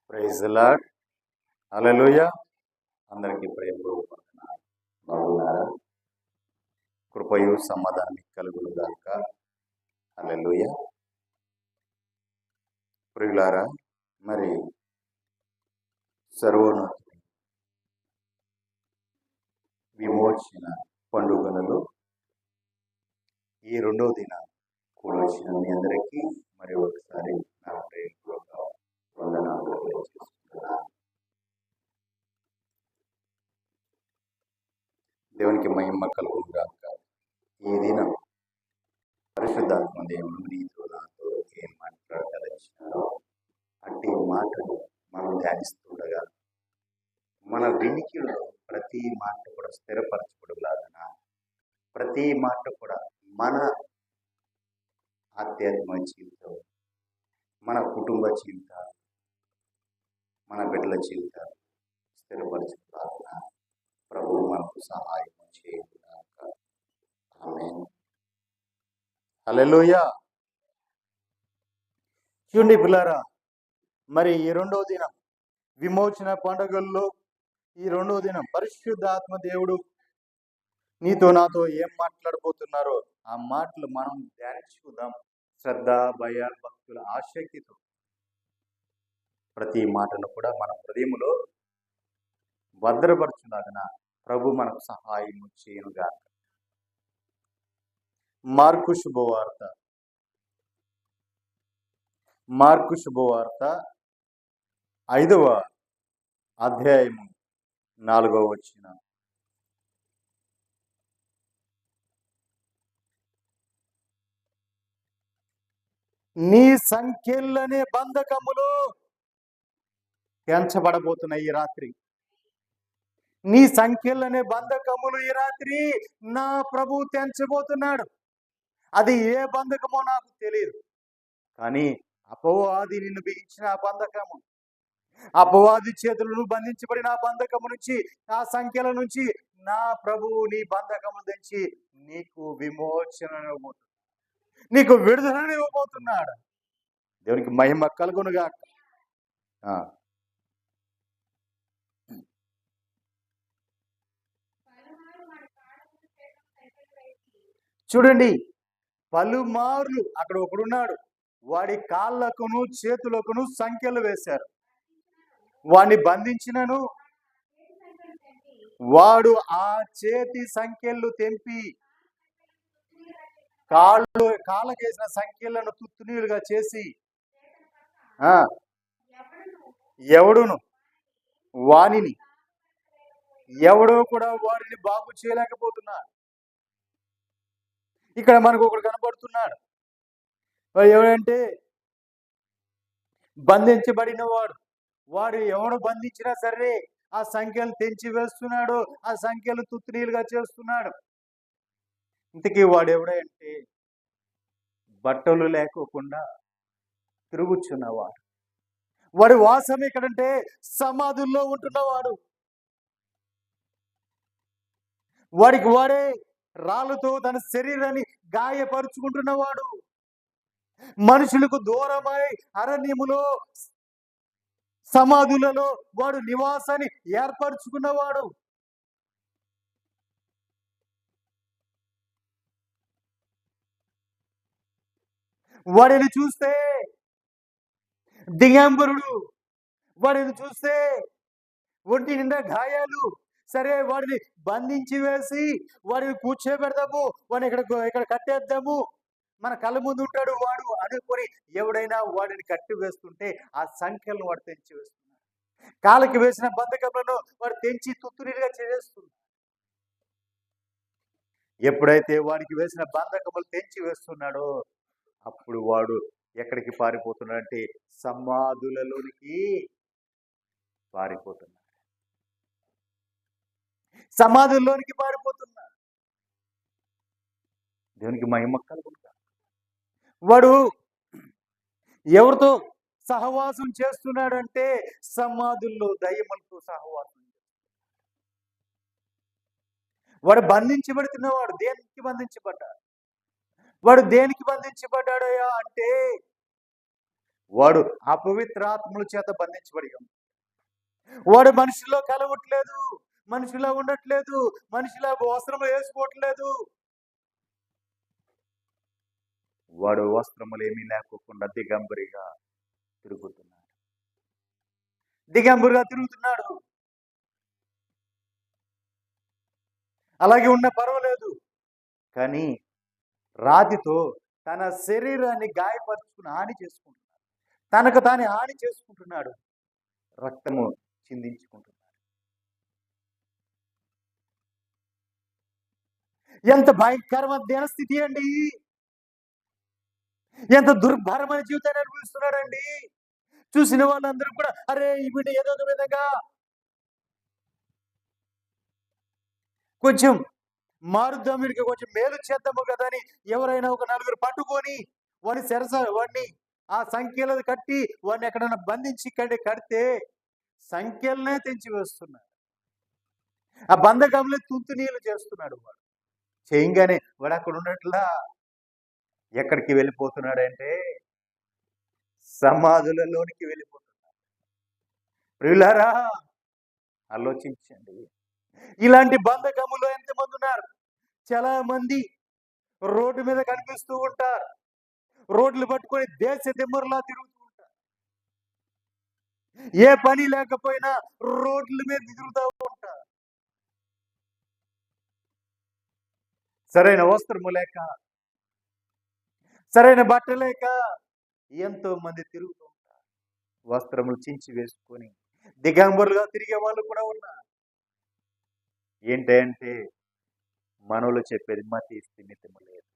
Praise the lord. హల్లెలూయా. అందరికీ ప్రేమపూర్వక వందనాలు. బాగున్నారా? కృపయు సమాధానం కలుగును గాక. హల్లెలూయా. ప్రియులారా, మరి సర్వోన్నతుని విమోచన పండుగలలో ఈ రెండవ దినం కూడా వచ్చిన మీ అందరికీ మరి ఒకసారి నా ప్రేమపూర్వక వందనాలు తెలియజేస్తున్నాను. దేవునికి మహిమ కలుగును గాక. ఈ దినం పరిశుద్ధాత్మ దేవుడు నీతో నాతో ఏం మాట్లాడదలిచినారో అట్టి మాటలు మనం ధ్యానిస్తుండగా మన వినికిడిలో ప్రతి మాట కూడా స్థిరపరచబడులాగన ప్రతి మాట కూడా మన ఆధ్యాత్మిక జీవితం, మన కుటుంబ జీవితాలు, మన బిడ్డల జీవితాలు స్థిరపరచబడాలన్న ప్రభువు మనకు సహాయం చేయగాక. ఆమేన్. హల్లెలూయా. చూడండి పిల్లారా, మరి ఈ రెండవ దినం విమోచన పండుగల్లో ఈ రెండవ దినం పరిశుద్ధాత్మ దేవుడు నీతో నాతో ఏం మాట్లాడబోతున్నారో ఆ మాటలు మనం ధ్యానించుకుందాం. శ్రద్ధ, భయ, భక్తుల ఆసక్తితో ప్రతి మాటను కూడా మన హృదయంలో భద్రపరచులాగన ప్రభు మనకు సహాయం చేయనుగాక. మార్కు శుభవార్త 5వ అధ్యాయము 4వ వచనం. నీ సంఖ్యలనే బంధకములు తెంచబడబోతున్నాయి ఈ రాత్రి. నీ సంఖ్యలనే బంధకములు ఈ రాత్రి నా ప్రభు తెంచబోతున్నాడు. అది ఏ బంధకమో నాకు తెలియదు, కానీ అపవాది నిన్ను బిగించిన ఆ బంధకము, అపవాది చేతులను బంధించబడిన ఆ బంధకము నుంచి, ఆ సంఖ్యల నుంచి నా ప్రభువు నీ బంధకము తెంచి నీకు విమోచన ఇవ్వబోతున్నాడు, నీకు విడుదలను ఇవ్వబోతున్నాడు. దేవునికి మహిమ కలుగునుగాక. చూడండి, పలుమార్లు అక్కడ ఒకడున్నాడు, వాడి కాళ్ళకును చేతులకును సంఖ్యలు వేశారు, వాడిని బంధించినను వాడు ఆ చేతి సంఖ్యలు తెంపి కాళ్ళకేసిన సంఖ్యలను తుత్తునీలుగా చేసి ఎవడును వాణిని ఎవడో కూడా వాడిని బాగు చేయలేకపోతున్నాడు. ఇక్కడ మనకు ఒకడు కనబడుతున్నాడు. ఎవడంటే బంధించబడిన వాడు ఎవడు బంధించినా సరే ఆ సంఖ్యలు తెంచి వేస్తున్నాడు, ఆ సంఖ్యలు తుత్తునీలుగా చేస్తున్నాడు. ఇంతకీ వాడు ఎవడంటే బట్టలు లేకోకుండా తిరుగుచున్నవాడు. వాడి వాసం ఎక్కడంటే సమాధుల్లో ఉంటున్నవాడు. వాడికి వాడే రాళ్ళతో తన శరీరాన్ని గాయపరుచుకుంటున్నవాడు. మనుషులకు దూరమై అరణ్యములో సమాధులలో వాడు నివాసాన్ని ఏర్పరచుకున్నవాడు. వాడిని చూస్తే దిగంబరుడు, వాడిని చూస్తే ఒంటి నిండా గాయాలు. సరే, వాడిని బంధించి వేసి వాడిని కూర్చోబెడదాము, వాడిని ఇక్కడ కట్టేద్దాము, మన కళ్ళ ముందు ఉంటాడు వాడు అనుకొని ఎవడైనా వాడిని కట్టి వేస్తుంటే ఆ సంఖ్యలను వాడు తెంచి వేస్తున్నాడు. కాళ్ళకి వేసిన బంధకములను వాడు తెంచి తుత్తునీలుగా చేస్తున్నాడు. ఎప్పుడైతే వాడికి వేసిన బంధకములు తెంచి వేస్తున్నాడో అప్పుడు వాడు ఎక్కడికి పారిపోతున్నాడంటే సమాధులలోనికి పారిపోతున్నాడు. సమాధుల్లోనికి పారిపోతున్నాడు. దేవునికి మహిమ కలుగునుగాక. వాడు ఎవరితో సహవాసం చేస్తున్నాడంటే సమాధుల్లో దయ్యములతో సహవాసం. వాడు బంధించబడుతున్నవాడు. దేనికి బంధించబడ్డాడు? వాడు దేనికి బంధించబడ్డాడయా అంటే వాడు అపవిత్ర ఆత్మల చేత బంధించబడి ఉన్నాడు. వాడు మనిషిలో కలవట్లేదు, మనిషిలో ఉండట్లేదు, మనిషిలో వస్త్రము వేసుకోవట్లేదు. వాడు వస్త్రములు ఏమీ లేకోకుండా దిగంబరిగా తిరుగుతున్నాడు. దిగంబరిగా తిరుగుతున్నాడు. అలాగే ఉన్న పర్వాలేదు, కానీ రాతితో తన శరీరాన్ని గాయపరుచుకుని హాని చేసుకుంటున్నాడు. తనకు తాను హాని చేసుకుంటున్నాడు. రక్తము చిందించుకుంటున్నాడు. ఎంత భయంకరమైన దినస్థితి అండి! ఎంత దుర్భరమైన జీవితాన్ని అనుభవిస్తున్నాడండి! చూసిన వాళ్ళందరూ కూడా అరే వీడు ఏదో ఒక విధంగా కొంచెం మారుద్దాం, వీడికి కొంచెం మేలు చేద్దాము కదా అని ఎవరైనా ఒక నలుగురు పట్టుకొని వాడిని ఆ సంఖ్యలు కట్టి వాడిని ఎక్కడైనా బంధించి కడితే సంఖ్యలనే తెంచి వేస్తున్నాడు. ఆ బంధకంలో తుంతు నీళ్ళు చేస్తున్నాడు. వాడు చేయంగానే వాడు అక్కడ ఉన్నట్లా ఎక్కడికి వెళ్ళిపోతున్నాడంటే సమాధులలోనికి వెళ్ళిపోతున్నాడు. ప్రియులారా, ఆలోచించండి. ఇలాంటి బంధకములో ఎంతమంది ఉన్నారు? చాలా మంది రోడ్డు మీద కనిపిస్తూ ఉంటారు. రోడ్లు పట్టుకొని దేశ దిమ్మరులా తిరుగుతూ ఉంటారు. ఏ పని లేకపోయినా రోడ్ల మీద తిరుగుతూ ఉంటారు. సరైన వస్త్రము లేక, సరైన బట్ట లేక ఎంతో మంది తిరుగుతూ ఉంటారు. వస్త్రములు చించి వేసుకొని దిగంబరులుగా తిరిగే వాళ్ళు కూడా ఉన్నారు. ఏంటంటే మనవులు చెప్పేది మతి స్థిమితము లేదు.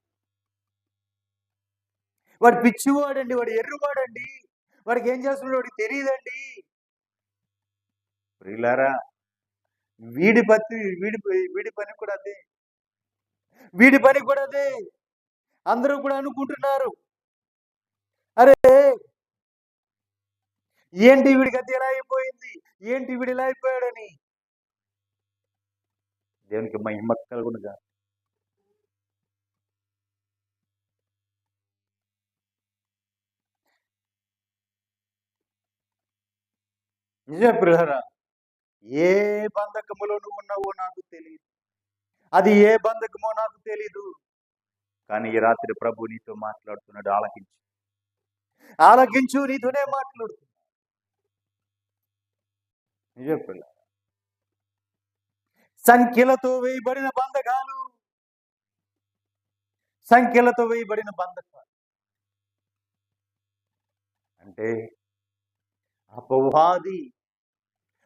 వాడు పిచ్చివాడండి, వాడు ఎర్రువాడండి, వాడికి ఏం చేస్తున్నాడు వాడికి తెలియదండి. ప్రియులారా, వీడి పని కూడా అదే. వీడి పని కూడా అదే. అందరూ కూడా అనుకుంటున్నారు, అరే ఏంటి వీడికి అది ఎలా అయిపోయింది, ఏంటి వీడు ఇలా అయిపోయాడని. దేవునికి మహిమ కలుగునుగా. నిజమే ప్రియులారా, ఏ బంధకములో నువ్వు ఉన్నావో నాకు తెలియదు, అది ఏ బంధకమో నాకు తెలీదు. కానీ ఈ రాత్రి ప్రభు నీతో మాట్లాడుతున్నాడు. ఆలకించు, ఆలకించు, నీతోనే మాట్లాడుతున్నాడు. నిజం పిల్ల, సంఖ్యలతో వేయబడిన బంధకాలు, సంఖ్యలతో వేయబడిన బంధకాలు అంటే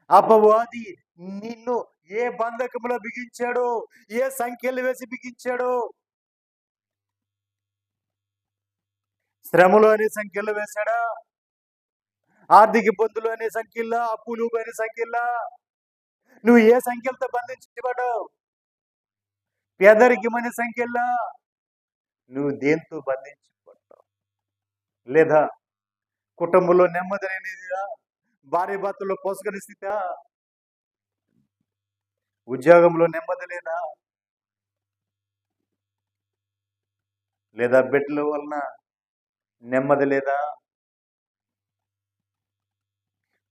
అపవాది నిన్ను ఏ బంధకములో బిగించాడో, ఏ సంఖ్యలు వేసి బిగించాడో, శ్రమలు అనే సంఖ్యలు వేశాడా, ఆర్థిక ఇబ్బందులు అనే సంఖ్యలా, అప్పులు అనే సంఖ్యలా, నువ్వు ఏ సంఖ్యలతో బంధించబడ్డావు? పేదరికం అనే సంఖ్యలా నువ్వు దేంతో బంధించబడ్డావు? లేదా కుటుంబంలో నెమ్మది అనేదిగా, భార్య భర్తలో పోసుకొని స్థితి, ఉద్యోగంలో నెమ్మది లేదా, లేదా బిడ్డల వలన నెమ్మది లేదా,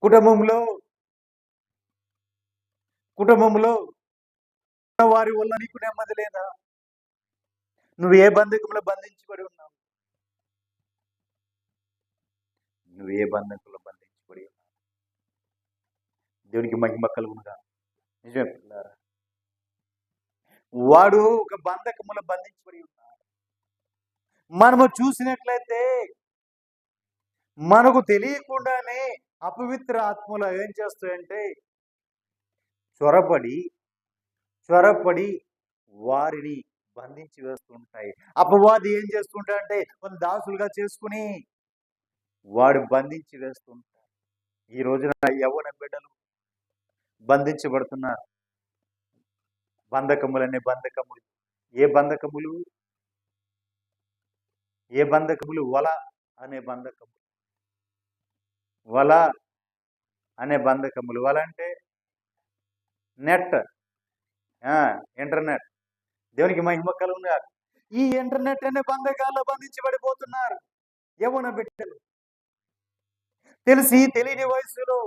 కుటుంబంలో వారి వల్ల నీకు నెమ్మది లేదా? నువ్వు ఏ బంధకంలో బంధించబడి ఉన్నావు? నువ్వు ఏ బంధకంలో బంధించబడి ఉన్నావు? దేవునికి మహిమ కలుగునుగా. నిజమే పిల్లారా, వాడు ఒక బంధకములో బంధించబడి ఉన్నాడు. మనము చూసినట్లయితే మనకు తెలియకుండానే అపవిత్ర ఆత్మలు ఏం చేస్తాయంటే చొరపడి వారిని బంధించి వేస్తుంటాయి. అపవాది ఏం చేస్తుంటాయంటే వాళ్ళు దాసులుగా చేసుకుని వాడు బంధించి వేస్తుంటారు. ఈ రోజున యవ్వన బిడ్డలు బంధించబడుతున్నారు. బంధకములనే బంధకములు. ఏ బంధకములు? వల అనే బంధకములు. వల అనే బంధకములు. వల అంటే నెట్, ఇంటర్నెట్. దేవునికి మహిమ కలుగునుగా. ఈ ఇంటర్నెట్ అనే బంధకాల్లో బంధించబడిపోతున్నారు యవ్వన బిడ్డలు. తెలిసి తెలియని వయసులో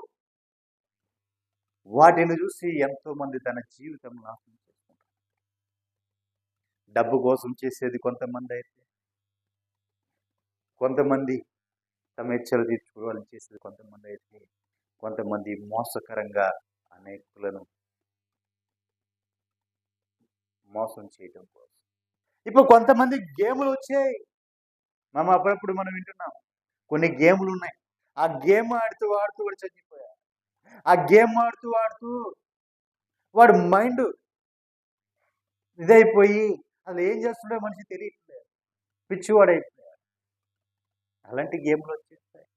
వాటిని చూసి ఎంతో మంది తన జీవితం నాశనం చేసుకుంటారు. డబ్బు కోసం చేసేది కొంతమంది అయితే, కొంతమంది తమ ఇచ్చలు తీర్చుకోవాలని చేసేది కొంతమంది అయితే, కొంతమంది మోసకరంగా అనేకులను మోసం చేయడం కోసం. ఇప్పుడు కొంతమంది గేములు వచ్చాయి. అప్పుడప్పుడు మనం వింటున్నాం. కొన్ని గేములు ఉన్నాయి. ఆ గేమ్ ఆడుతూ ఆడుతూ వాడు చచ్చిపోయాడు. ఆ గేమ్ ఆడుతూ ఆడుతూ వాడు మైండ్ ఇదైపోయి అసలు ఏం చేస్తుండో మనిషి తెలియట్లేదు. పిచ్చివాడైపోయాడు. అలాంటి గేమ్లు వచ్చేస్తాయి.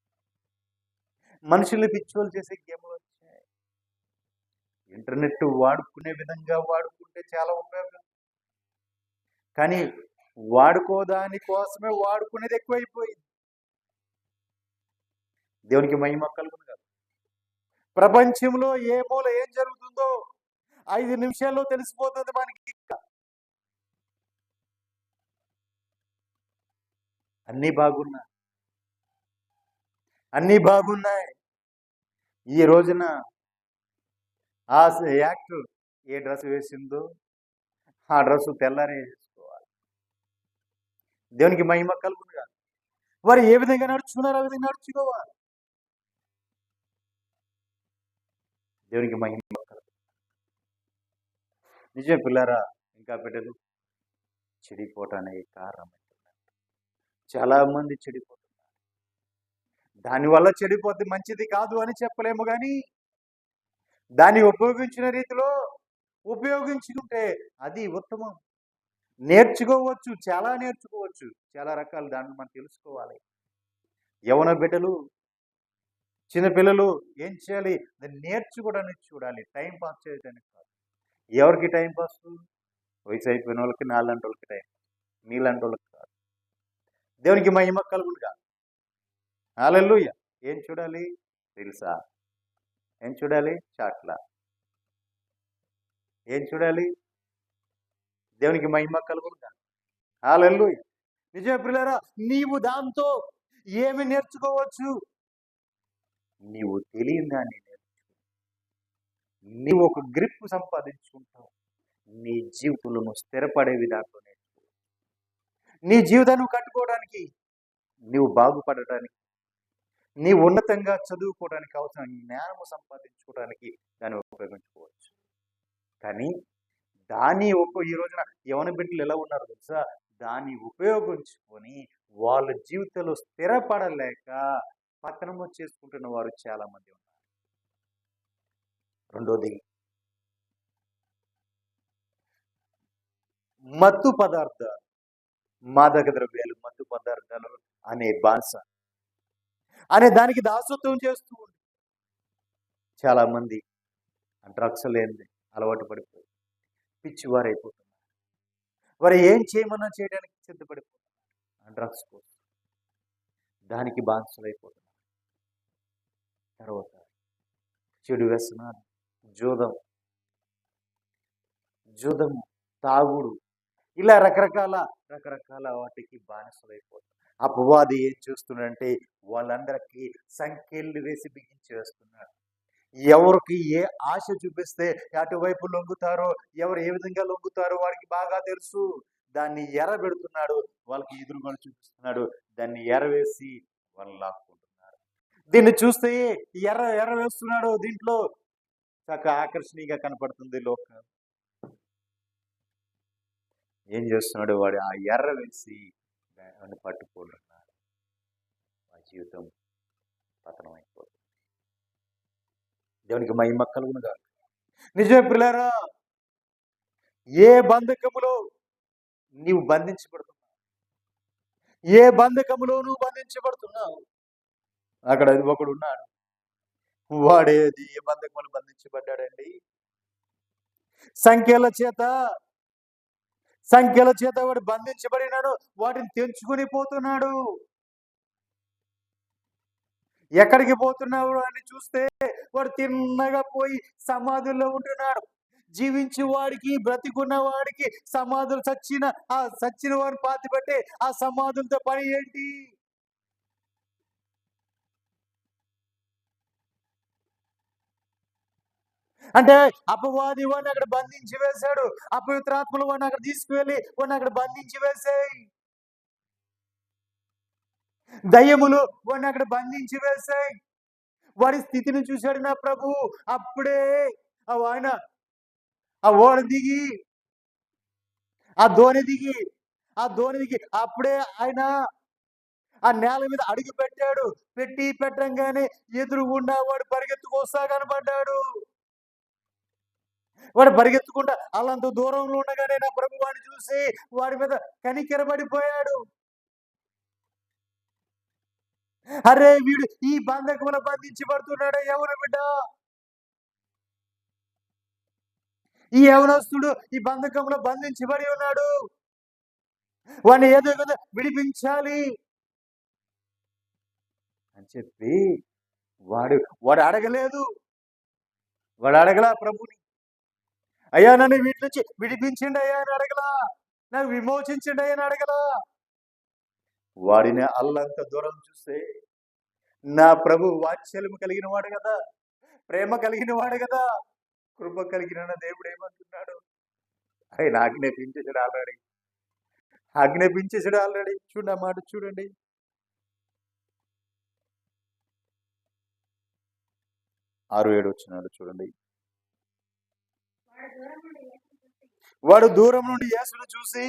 మనుషుల్ని పిచ్చివాళ్ళు చేసే గేమ్లు వచ్చాయి. ఇంటర్నెట్ వాడుకునే విధంగా వాడుకుంటే చాలా ఉపయోగం. కానీ వాడుకోదాని కోసమే వాడుకునేది ఎక్కువైపోయింది. దేవునికి మహిమ కలుగును గాక. ప్రపంచంలో ఏ మూల ఏం జరుగుతుందో 5 నిమిషాల్లో తెలిసిపోతుంది మనకి. అన్నీ బాగున్నాయి. అన్నీ బాగున్నాయి. ఈ రోజున ఆ యాక్టర్ ఏ డ్రెస్ వేసిందో ఆ డ్రెస్ తెల్లారే వేసుకోవాలి. దేవునికి మహిమ కలుగును గాక. వారు ఏ విధంగా నడుచుకున్నారో ఆ విధంగా నడుచుకోవాలి. దేవునికి మహిమ కలుగును. నిజమే పిల్లారా, ఇంకా బిడ్డలు చెడిపోవటానికి కారణం చాలా మంది చెడిపోతున్నారు. దానివల్ల చెడిపోతే మంచిది కాదు అని చెప్పలేము, కానీ దాన్ని ఉపయోగించిన రీతిలో ఉపయోగించుకుంటే అది ఉత్తమం. నేర్చుకోవచ్చు, చాలా నేర్చుకోవచ్చు. చాలా రకాలు దాన్ని మనం తెలుసుకోవాలి. యవన బిడ్డలు, చిన్నపిల్లలు ఏం చేయాలి? దాన్ని నేర్చుకోవడానికి చూడాలి, టైం పాస్ చేయడానికి కాదు. ఎవరికి టైం పాస్? వయసు అయిపోయిన వాళ్ళకి, నాలాంటి వాళ్ళకి టైం, మీలాంటి వాళ్ళకి కాదు. దేవునికి మహిమ కలుగునుగా. హల్లెలూయా. ఏం చూడాలి? రీల్సా? ఏం చూడాలి? చాట్లా? ఏం చూడాలి? దేవునికి మహిమ కలుగునుగా. హల్లెలూయా. నిజమే ప్రియులారా, నీవు దాంతో ఏమి నేర్చుకోవచ్చు? నీవు తెలియని దాన్ని నేర్చుకో. నీవు ఒక గ్రిప్ సంపాదించుకుంటావు. నీ జీవితంలో నువ్వు స్థిరపడే విధానంలో నేర్చుకో. నీ జీవితాన్ని కట్టుకోవడానికి, నీవు బాగుపడటానికి, నీ ఉన్నతంగా చదువుకోవడానికి అవసరం జ్ఞానము సంపాదించుకోవడానికి దాన్ని ఉపయోగించుకోవచ్చు. కానీ దాన్ని ఈ రోజున యవన బిడ్డలు ఎలా ఉన్నారు తెలుసా? దాన్ని ఉపయోగించుకొని వాళ్ళ జీవితంలో స్థిరపడలేక పతనము చేసుకుంటున్న వారు చాలా మంది ఉన్నారు. రెండోది, మత్తు పదార్థాలు, మాదక ద్రవ్యాలు, మత్తు పదార్థాలు అనే బానిస అనే దానికి దాసత్వం చేస్తూ ఉంది. చాలా మంది డ్రగ్స్ లేని అలవాటు పడిపోయి పిచ్చివారైపోతున్నారు. వారు ఏం చేయమన్నా చేయడానికి సిద్ధపడిపోతున్నారు. డ్రగ్స్ కోసం దానికి బానిసలైపోతున్నారు. తర్వాత చెడు వ్యసనాలు, జూదము, తాగుడు, ఇలా రకరకాల వాటికి బానిసలైపోతున్నారు. అపవాది ఏం చేస్తున్నాడంటే వాళ్ళందరికీ సంఖ్యలు వేసి బిగించేస్తున్నాడు. ఎవరికి ఏ ఆశ చూపిస్తే అటువైపు లొంగుతారో, ఎవరు ఏ విధంగా లొంగుతారో వాడికి బాగా తెలుసు. దాన్ని ఎరబెడుతున్నాడు, వాళ్ళకి ఎదురుగా చూపిస్తున్నాడు. దాన్ని ఎరవేసి వాళ్ళు లాక్కుంటున్నారు. దీన్ని చూస్తే ఎర్ర వేస్తున్నాడు, దీంట్లో చక్కగా ఆకర్షణీయంగా కనపడుతుంది లోకం. ఏం చేస్తున్నాడు వాడు? ఆ ఎర్ర వేసి దాన్ని పట్టుకుంటున్నాడు. ఆ జీవితం పతనం అయిపోతుంది. దేవునికి మహిమ కలుగును గాక. నిజమే ప్రియులారా, ఏ బంధకములో నీవు బంధించబడుతున్నావు? ఏ బంధకములో నువ్వు బంధించబడుతున్నావు? అక్కడ ఒకడు ఉన్నాడు. వాడేది ఏ బంధకములు బంధించబడ్డాడండి? సంఖ్యల చేత వాడు బంధించబడినాడు. వాటిని తెంచుకుని పోతున్నాడు. ఎక్కడికి పోతున్నాడు అని చూస్తే వాడు తిన్నగా పోయి సమాధుల్లో ఉంటున్నాడు. జీవించి వాడికి, బ్రతికున్న వాడికి సమాధులు చచ్చిన వాడిని పాతిపెట్టే ఆ సమాధులతో పని ఏంటి? అంటే అపవాది వాడిని అక్కడ బంధించి వేశాడు. అపవిత్రాత్మలు వాడిని అక్కడ తీసుకువెళ్ళి వాడిని అక్కడ బంధించి వేసాయి. దయ్యములు వాడిని అక్కడ బంధించి వేశాయి. వాడి స్థితిని చూశాడు నా ప్రభువు. అప్పుడే ఆయన ఆ ఓడ దిగి, ఆ దోణి దిగి, అప్పుడే ఆయన ఆ నేల మీద అడుగు పెట్టాడు. పెట్టంగానే ఎదురుగుండా వాడు పరిగెత్తుకొస్తా కనపడ్డాడు. వాడు పరిగెత్తుకుంటా అల్లంత దూరంలో ఉండగానే నా ప్రభు వాడిని చూసి వాడి మీద కనికెరబడిపోయాడు. అరే వీడు ఈ బంధకముల బంధించబడుతున్నాడే ఎవరు బిడ్డ? ఈ యవనస్తుడు ఈ బంధకంలో బంధించబడి ఉన్నాడు. వాడిని ఏదో విధంగా విడిపించాలి అని చెప్పి వాడు వాడు అడగలేదు. వాడు అడగలా ప్రభుని. అయ్యా నన్ను వీటి నుంచి విడిపించండి అయ్యా అని అడగలా. నాకు విమోచించండి అని అడగలా. వాడిని అల్లంత దూరం చూస్తే నా ప్రభు వాత్సల్యం కలిగిన వాడు కదా, ప్రేమ కలిగిన వాడు కదా, కృప కలిగిన దేవుడు ఏమంటున్నాడు? ఆయన ఆజ్ఞాపించేసాడు ఆల్రెడీ. చూడండి మాట చూడండి. ఆరు ఏడు వచ్చినాడు చూడండి. వాడు దూరం నుండి యేసును చూసి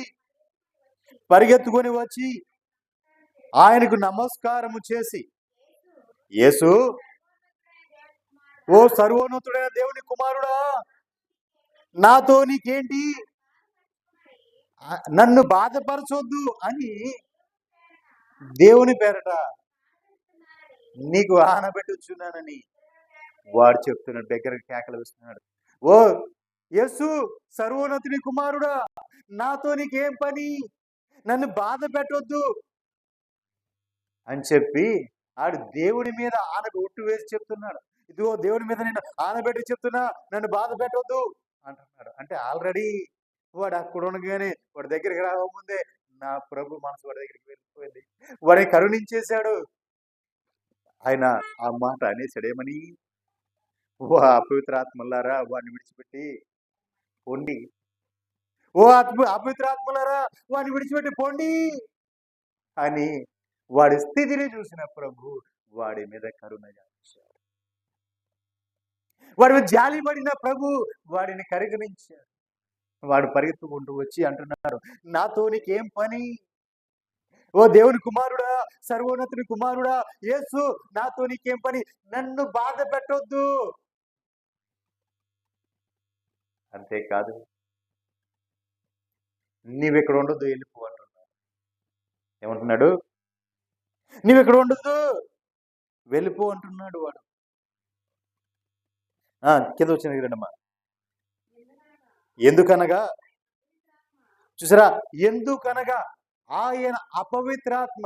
పరిగెత్తుకొని వచ్చి ఆయనకు నమస్కారము చేసి, యేసు, ఓ సర్వోన్నతుడైన దేవుని కుమారుడా, నాతో నీకేంటి? నన్ను బాధపరచొద్దు అని దేవుని పేరట నీకు ఆనబెట్టుచున్నానని వాడు చెప్తున్నాడు. దగ్గరకు కేకలు వేస్తున్నాడు. ఓ యేసు, సర్వోన్నతుని కుమారుడా, నాతో నీకేం పని? నన్ను బాధ పెట్టొద్దు అని చెప్పి ఆడు దేవుడి మీద ఆనకు ఒట్టు వేసి చెప్తున్నాడు. ఇదిగో దేవుడి మీద నేను ఆనబెట్టి చెప్తున్నా, నన్ను బాధ పెట్టొద్దు అంటున్నాడు. అంటే ఆల్రెడీ వాడు అక్కడ ఉండగానే వాడి దగ్గరికి రాకముందే నా ప్రభు మనసు వాడి దగ్గరికి వెళ్ళిపోయింది. వాడిని కరుణించేశాడు. ఆయన ఆ మాట అనేసాడేమని? ఓ అపవిత్రాత్మలారా వాడిని విడిచిపెట్టి పొండి. ఓ అపవిత్రాత్మలారా వాడిని విడిచిపెట్టి పొండి అని వాడి స్థితిని చూసిన ప్రభు వాడి మీద కరుణ చేశాడు. వాడి మీద జాలి పడిన ప్రభు వాడిని కరిగణించాడు. వాడు పరిగెత్తుకుంటూ వచ్చి అంటున్నాడు, నాతో నీకేం పని? ఓ దేవుని కుమారుడా, సర్వోన్నతుని కుమారుడా, యేసు, నాతో నీకేం పని? నన్ను బాధ పెట్టొద్దు. అంతేకాదు, నీవెక్కడ ఉండొద్దు, వెళ్ళిపో అంటున్నాడు. ఏమంటున్నాడు? నీవెక్కడ ఉండొద్దు, వెళ్ళిపో అంటున్నాడు వాడు. కింద వచ్చిన రండమ్మా. ఎందుకనగా, చూసారా, ఎందుకనగా ఆయన అపవిత్రాత్మ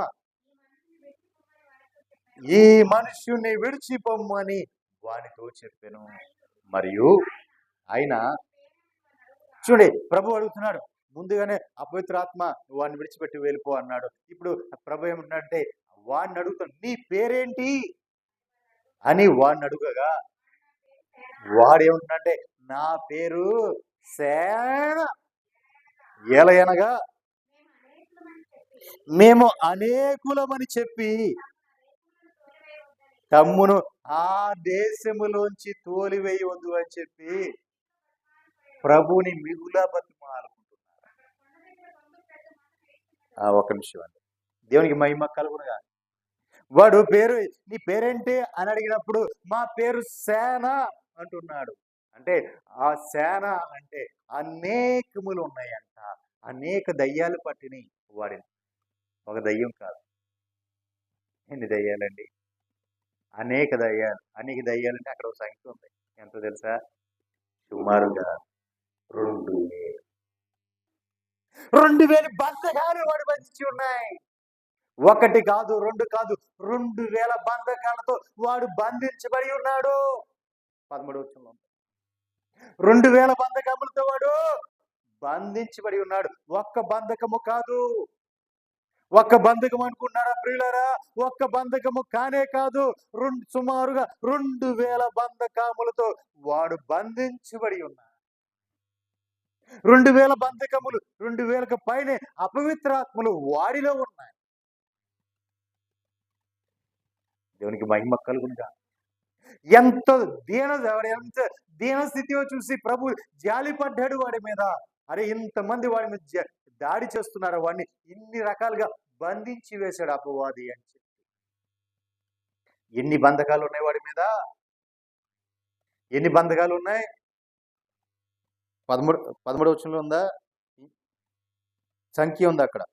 ఈ మనుష్యుని విడిచిపోమ్మని వానితో చెప్పాను. మరియు ఆయన చూడండి, ప్రభు అడుగుతున్నాడు. ముందుగానే అపవిత్రాత్మ వాడిని విడిచిపెట్టి వెళ్ళిపో అన్నాడు. ఇప్పుడు ప్రభు ఏమంటున్నాడంటే వాడిని అడుగుతాడు, నీ పేరేంటి అని వాడిని అడుగగా వాడేమంటున్నాడంటే నా పేరు సేన. ఎలయనగా మేము అనేకులమని చెప్పి తమ్మును ఆ దేశములోంచి తోలివేయవద్దు అని చెప్పి ప్రభుని మిగులా బతిమాలుకుంటున్నారు. ఒక నిమిషం అండి, దేవునికి మహిమ కలుగునుగా. వాడు నీ పేరేంటి అని అడిగినప్పుడు మా పేరు సేన అంటున్నాడు. అంటే ఆ సేన అంటే అనేకములు ఉన్నాయంట. అనేక దయ్యాలు పట్టిని వాడిని. ఒక దయ్యం కాదు, ఎన్ని దయ్యాలండి? అనేక దయ్యాలు. అంటే అక్కడ ఒక సంఖ్య ఉంది. ఎంతో తెలుసా? సుమారుగా 2000 బంధకాలు వాడు బంధించి ఉన్నాయి. ఒకటి కాదు, రెండు కాదు, 2000 బంధకాలతో వాడు బంధించబడి ఉన్నాడు. 13వ వచనంలో 2000 బంధకములతో వాడు బంధించబడి ఉన్నాడు. ఒక్క బంధకము కాదు, ఒక్క బంధకం అనుకున్నారా ప్రియులారా? ఒక్క బంధకము కానే కాదు, సుమారుగా 2000 బంధకములతో వాడు బంధించబడి ఉన్నాడు. 2000 బంధకములు, 2000కు పైనే అపవిత్రాత్మలు వాడిలో ఉన్నాయి. దేవునికి మహిమ కలుగునుగా. ఎంత ఎంత దీనస్థితిలో చూసి ప్రభు జాలి పడ్డాడు వాడి మీద. అరే, ఇంతమంది వాడి మీద దాడి చేస్తున్నారు, వాడిని ఇన్ని రకాలుగా బంధించి వేశాడు అపవాది అని చెప్పి. ఎన్ని బంధకాలు ఉన్నాయి వాడి మీద? ఎన్ని బంధకాలు ఉన్నాయి? 13వ వచనంలో ఉందా? సంఖ్య ఉంది అక్కడ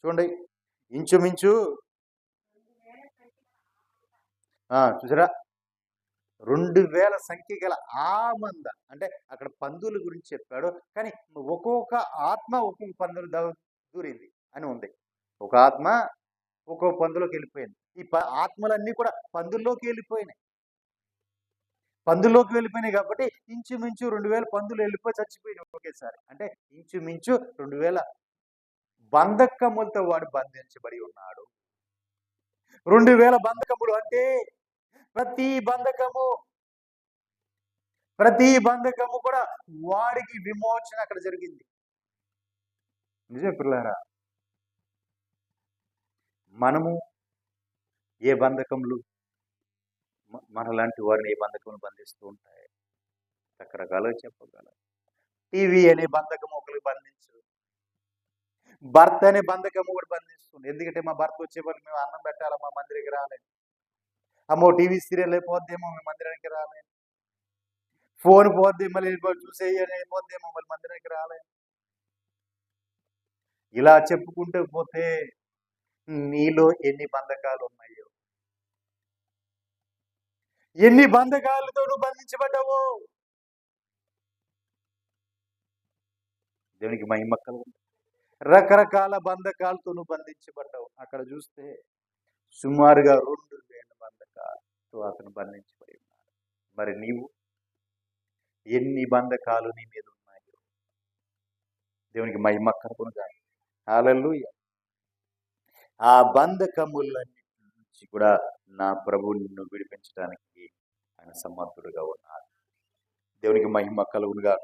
చూడండి. ఇంచుమించు చూసారా, 2000 సంఖ్య గల ఆ మంద. అంటే అక్కడ పందుల గురించి చెప్పాడు, కానీ ఒక్కొక్క ఆత్మ ఒక్కొక్క పందులు దూరింది అని ఉంది. ఒక ఆత్మ ఒక్కొక్క పందులోకి వెళ్ళిపోయింది. ఈ ఆత్మలన్నీ కూడా పందుల్లోకి వెళ్ళిపోయినాయి. పందుల్లోకి వెళ్ళిపోయినాయి కాబట్టి ఇంచుమించు 2000 పందులు వెళ్ళిపోయి చచ్చిపోయినాయి ఒకేసారి. అంటే ఇంచుమించు 2000 బంధకములతో వాడు బంధించబడి ఉన్నాడు. 2000 బంధకములు అంటే ప్రతి బంధకము కూడా వాడికి విమోచన అక్కడ జరిగింది. నిజమే పిల్లారా? మనము ఏ బంధకములు, మనలాంటి వారిని ఏ బంధకములు బంధిస్తూ ఉంటాయి? రకరకాలుగా చెప్పగలం. టీవీ అనే బంధకము ఒకరికి బంధించు, భర్త అనే బంధకము కూడా బంధిస్తుంది. ఎందుకంటే మా భర్త వచ్చే వాళ్ళు మేము అన్నం పెట్టాలా, మా మందిరికి రాలేదు. అమ్మో, టీవీ సీరియల్ అయిపోద్దేమో, మేము మందిరానికి రాలేదు. ఫోన్ పోద్ది, మళ్ళీ చూసేయపోద్దేమో, మళ్ళీ మందిరానికి రాలేదు. ఇలా చెప్పుకుంటూ పోతే నీలో ఎన్ని బంధకాలు ఉన్నాయో, ఎన్ని బంధకాలతో నువ్వు బంధించబడ్డావు. దేవునికి మహిమ కలుగును. రకరకాల బంధకాలతో నువ్వు బంధించబడ్డావు. అక్కడ చూస్తే సుమారుగా 2000 బంధకాలతో అతను బంధించబడి ఉన్నాడు. మరి నీవు ఎన్ని బంధకాలు నీ మీద ఉన్నాయో దేవునికి మహిమ కలుగునుగా. హల్లెలూయా. ఆ బంధకములన్నిటి నుంచి కూడా నా ప్రభువు నిన్ను విడిపించడానికి ఆయన సమర్థుడుగా ఉన్నాడు. దేవునికి మహిమ కలుగునుగా.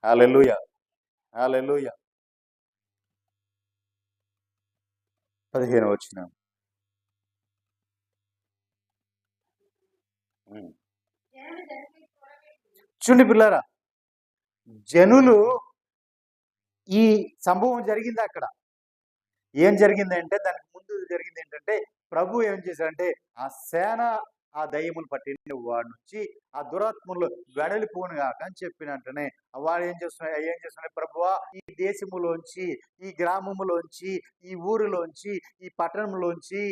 హల్లెలూయా, హల్లెలూయా. 15వ వచనం. చూడండి పిల్లారా, జనులు, ఈ సంభవం జరిగింది అక్కడ. ఏం జరిగిందంటే, దానికి ముందు జరిగింది ఏంటంటే, ప్రభు ఏం చేశాడంటే ఆ సేన, ఆ దయ్యములు పట్టిన వాడి నుంచి ఆ దురాత్మలు వెడలిపోను కాక అని చెప్పినట్టునే వాడు ఏం చేస్తున్నాడు? ప్రభువా, ఈ దేశములోంచి, ఈ గ్రామములోంచి, ఈ ఊరిలోంచి, ఈ పట్టణంలోంచి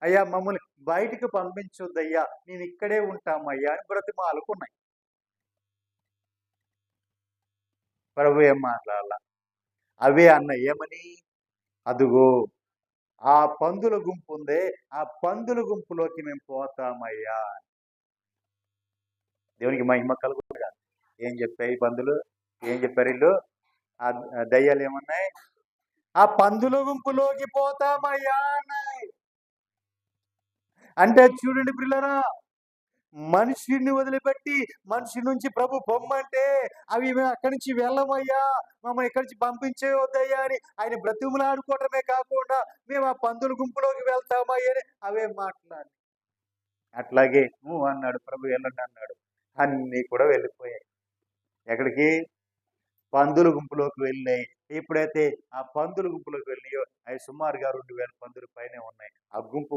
అయ్యా మమ్మల్ని బయటికి పంపించొద్దయ్యా, మేము ఇక్కడే ఉంటామయ్యా అని బ్రతిమాలుకున్నాయి. ప్రభు ఏం మాట్లాడాల? అవే అన్న ఏమని? అదుగో ఆ పందుల గుంపు ఉందే, ఆ పందుల గుంపులోకి మేము పోతామయ్యా. దేవునికి మహిమ కలుగునుగా. ఏం చెప్పాయి పందులు? ఏం చెప్పారు వీళ్ళు? ఆ దయ్యాలు ఏమన్నాయి? ఆ పందుల గుంపులోకి పోతామయ్యా అన్నాయి. అంటే చూడండి పిల్లరా, మనిషిని వదిలిపెట్టి మనిషి నుంచి ప్రభు పొమ్మంటే అవి మేము అక్కడి నుంచి వెళ్ళమయ్యా, మమ్మల్ని ఇక్కడి నుంచి పంపించేవద్దయ్యా అని ఆయన బ్రతిమలాడుకోవటమే కాకుండా మేము ఆ పందుల గుంపులోకి వెళ్తామయ్యా అని అవే మాట్లాడి. అట్లాగే నువ్వు అన్నాడు ప్రభు, వెళ్ళండి అన్నాడు. అన్నీ కూడా వెళ్ళిపోయాయి. ఎక్కడికి? పందుల గుంపులోకి వెళ్ళినాయి. ఎప్పుడైతే ఆ పందుల గుంపులోకి వెళ్ళినాయో అవి సుమారుగా 2000 పందుల పైనే ఉన్నాయి. ఆ గుంపు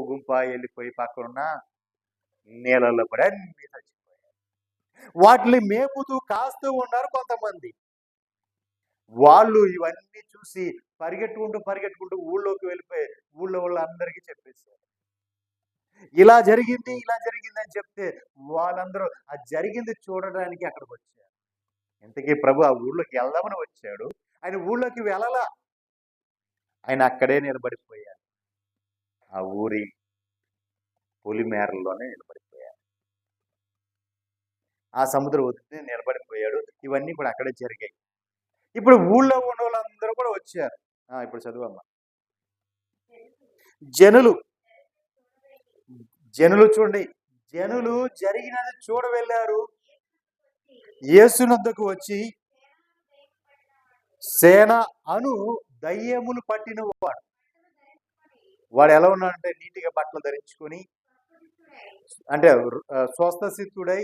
వెళ్ళిపోయి పక్కనున్న నీళ్ళల్లో కూడా అన్ని చచ్చిపోయాయి. వాటిని మేపుతూ కాస్తూ ఉన్నారు కొంతమంది. వాళ్ళు ఇవన్నీ చూసి పరిగెట్టుకుంటూ ఊళ్ళోకి వెళ్ళిపోయి ఊళ్ళో వాళ్ళందరికీ చెప్పేశారు, ఇలా జరిగింది అని చెప్తే వాళ్ళందరూ ఆ జరిగింది చూడడానికి అక్కడికి వచ్చారు. ఇంతకీ ప్రభు ఆ ఊళ్ళోకి వెళ్దామని వచ్చాడు, ఆయన ఊళ్ళోకి వెళ్ళలా, ఆయన అక్కడే నిలబడిపోయాడు. ఆ ఊరి పొలిమేరల్లోనే నిలబడిపోయాడు. ఆ సముద్రం ఒడ్డునే నిలబడిపోయాడు. ఇవన్నీ కూడా అక్కడే జరిగాయి. ఇప్పుడు ఊళ్ళో ఉన్న వాళ్ళందరూ కూడా వచ్చారు. ఇప్పుడు చదువమ్మా. జనులు జనులు చూడండి, జనులు జరిగినది చూడ వెళ్ళారు. యేసునొద్దకు వచ్చి సేన అను దయ్యములు పట్టిన వాడు. వాడు ఎలా ఉన్నాడంటే నీటిగా బట్టలు ధరించుకొని, అంటే స్వస్థసిద్ధుడై,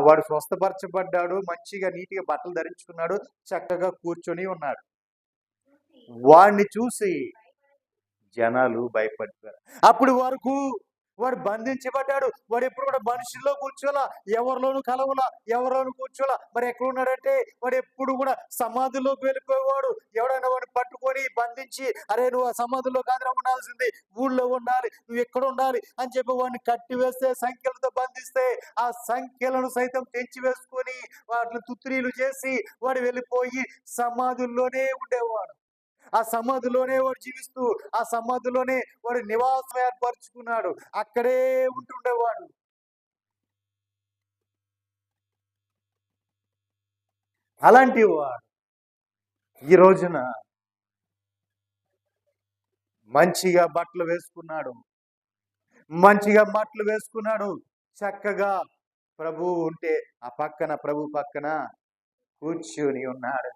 వాడు స్వస్థపరచబడ్డాడు, మంచిగా నీటిగా బట్టలు ధరించుకున్నాడు, చక్కగా కూర్చొని ఉన్నాడు. వాడిని చూసి జనాలు భయపడిపోయారు. అప్పుడు వరకు వాడు బంధించబడ్డాడు. వాడు ఎప్పుడు కూడా మనుషుల్లో కూర్చోలా, ఎవరిలోనూ కలవలా, ఎవరిలోనూ కూర్చోలా. మరి ఎక్కడ ఉన్నాడంటే వాడు ఎప్పుడు కూడా సమాధిలోకి వెళ్ళిపోయేవాడు. ఎవడైనా వాడిని పట్టుకొని బంధించి, అరే నువ్వు ఆ సమాధిలో కాదురా ఉండాల్సింది, ఊళ్ళో ఉండాలి, నువ్వు ఎక్కడ ఉండాలి అని చెప్పి వాడిని కట్టివేస్తే, సంఖ్యలతో బంధిస్తే, ఆ సంఖ్యలను సైతం తెంచి వేసుకొని వాటిని తుత్రీలు చేసి వాడు వెళ్ళిపోయి సమాధుల్లోనే ఉండేవాడు. ఆ సమాధిలోనే వాడు జీవిస్తూ, ఆ సమాధిలోనే వాడు నివాసం ఏర్పరచుకున్నాడు. అక్కడే ఉంటుండేవాడు. అలాంటి వాడు ఈ రోజున మంచిగా బట్టలు వేసుకున్నాడు, మంచిగా బట్టలు వేసుకున్నాడు, చక్కగా ప్రభు ఉంటే ఆ పక్కన, ప్రభు పక్కన కూర్చొని ఉన్నాడు.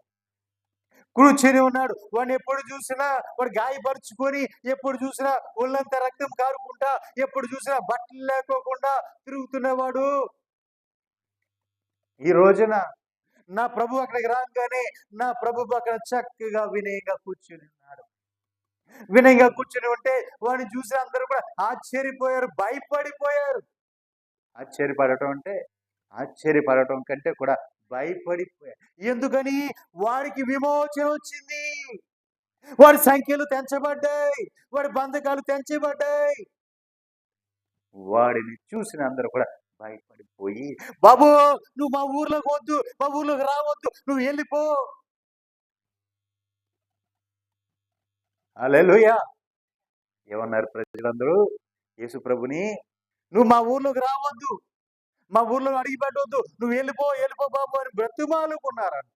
వాడిని ఎప్పుడు చూసినా వాడు గాయపరుచుకొని, ఎప్పుడు చూసినా ఒళ్ళంతా రక్తం కారుకుంటా, ఎప్పుడు చూసినా బట్టలు లేకోకుండా తిరుగుతున్నవాడు. ఈ రోజున నా ప్రభు అక్కడికి రాగానే నా ప్రభు పక్కన చక్కగా వినయంగా కూర్చుని ఉన్నాడు. వినయంగా కూర్చుని ఉంటే వాడిని చూసి అందరూ కూడా ఆశ్చర్యపోయారు, భయపడిపోయారు. ఆశ్చర్యపడటం కంటే కూడా భయపడిపోయారు. ఎందుకని? వాడికి విమోచన వచ్చింది, వాడి సంఖ్యలు తెంచబడ్డాయి, వాడి బంధకాలు తెంచబడ్డాయి. వాడిని చూసిన అందరూ కూడా భయపడిపోయి, బాబు నువ్వు మా ఊర్లోకి వద్దు, మా ఊర్లోకి రావద్దు, నువ్వు వెళ్ళిపో. హల్లెలూయా. ఏమన్నారు ప్రజలందరూ యేసు ప్రభుని? నువ్వు మా ఊర్లోకి రావద్దు, మా ఊర్లో అడిగి పెట్టవద్దు, నువ్వు వెళ్ళిపో బాబు అని బ్రతుమాలుకున్నారంట.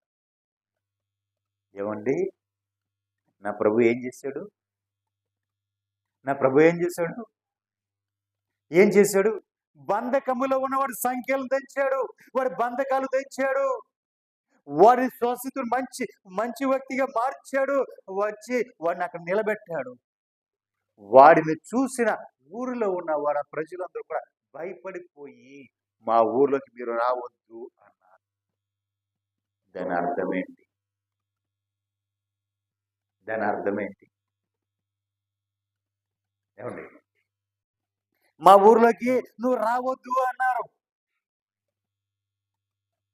ఏమండి, నా ప్రభు ఏం చేశాడు? ఏం చేశాడు? బంధకములో ఉన్నవాడు సంఖ్యలు తెచ్చాడు, వాడి బంధకాలు తెచ్చాడు, వాడి స్వస్థతను మంచి వ్యక్తిగా మార్చాడు. వచ్చి వాడిని అక్కడ నిలబెట్టాడు. వాడిని చూసిన ఊరిలో ఉన్న వాడు ప్రజలందరూ కూడా భయపడిపోయి, మా ఊర్లోకి మీరు రావద్దు అన్నారు. దాని అర్థమేంటి? ఏమండి, మా ఊర్లోకి నువ్వు రావద్దు అన్నారు.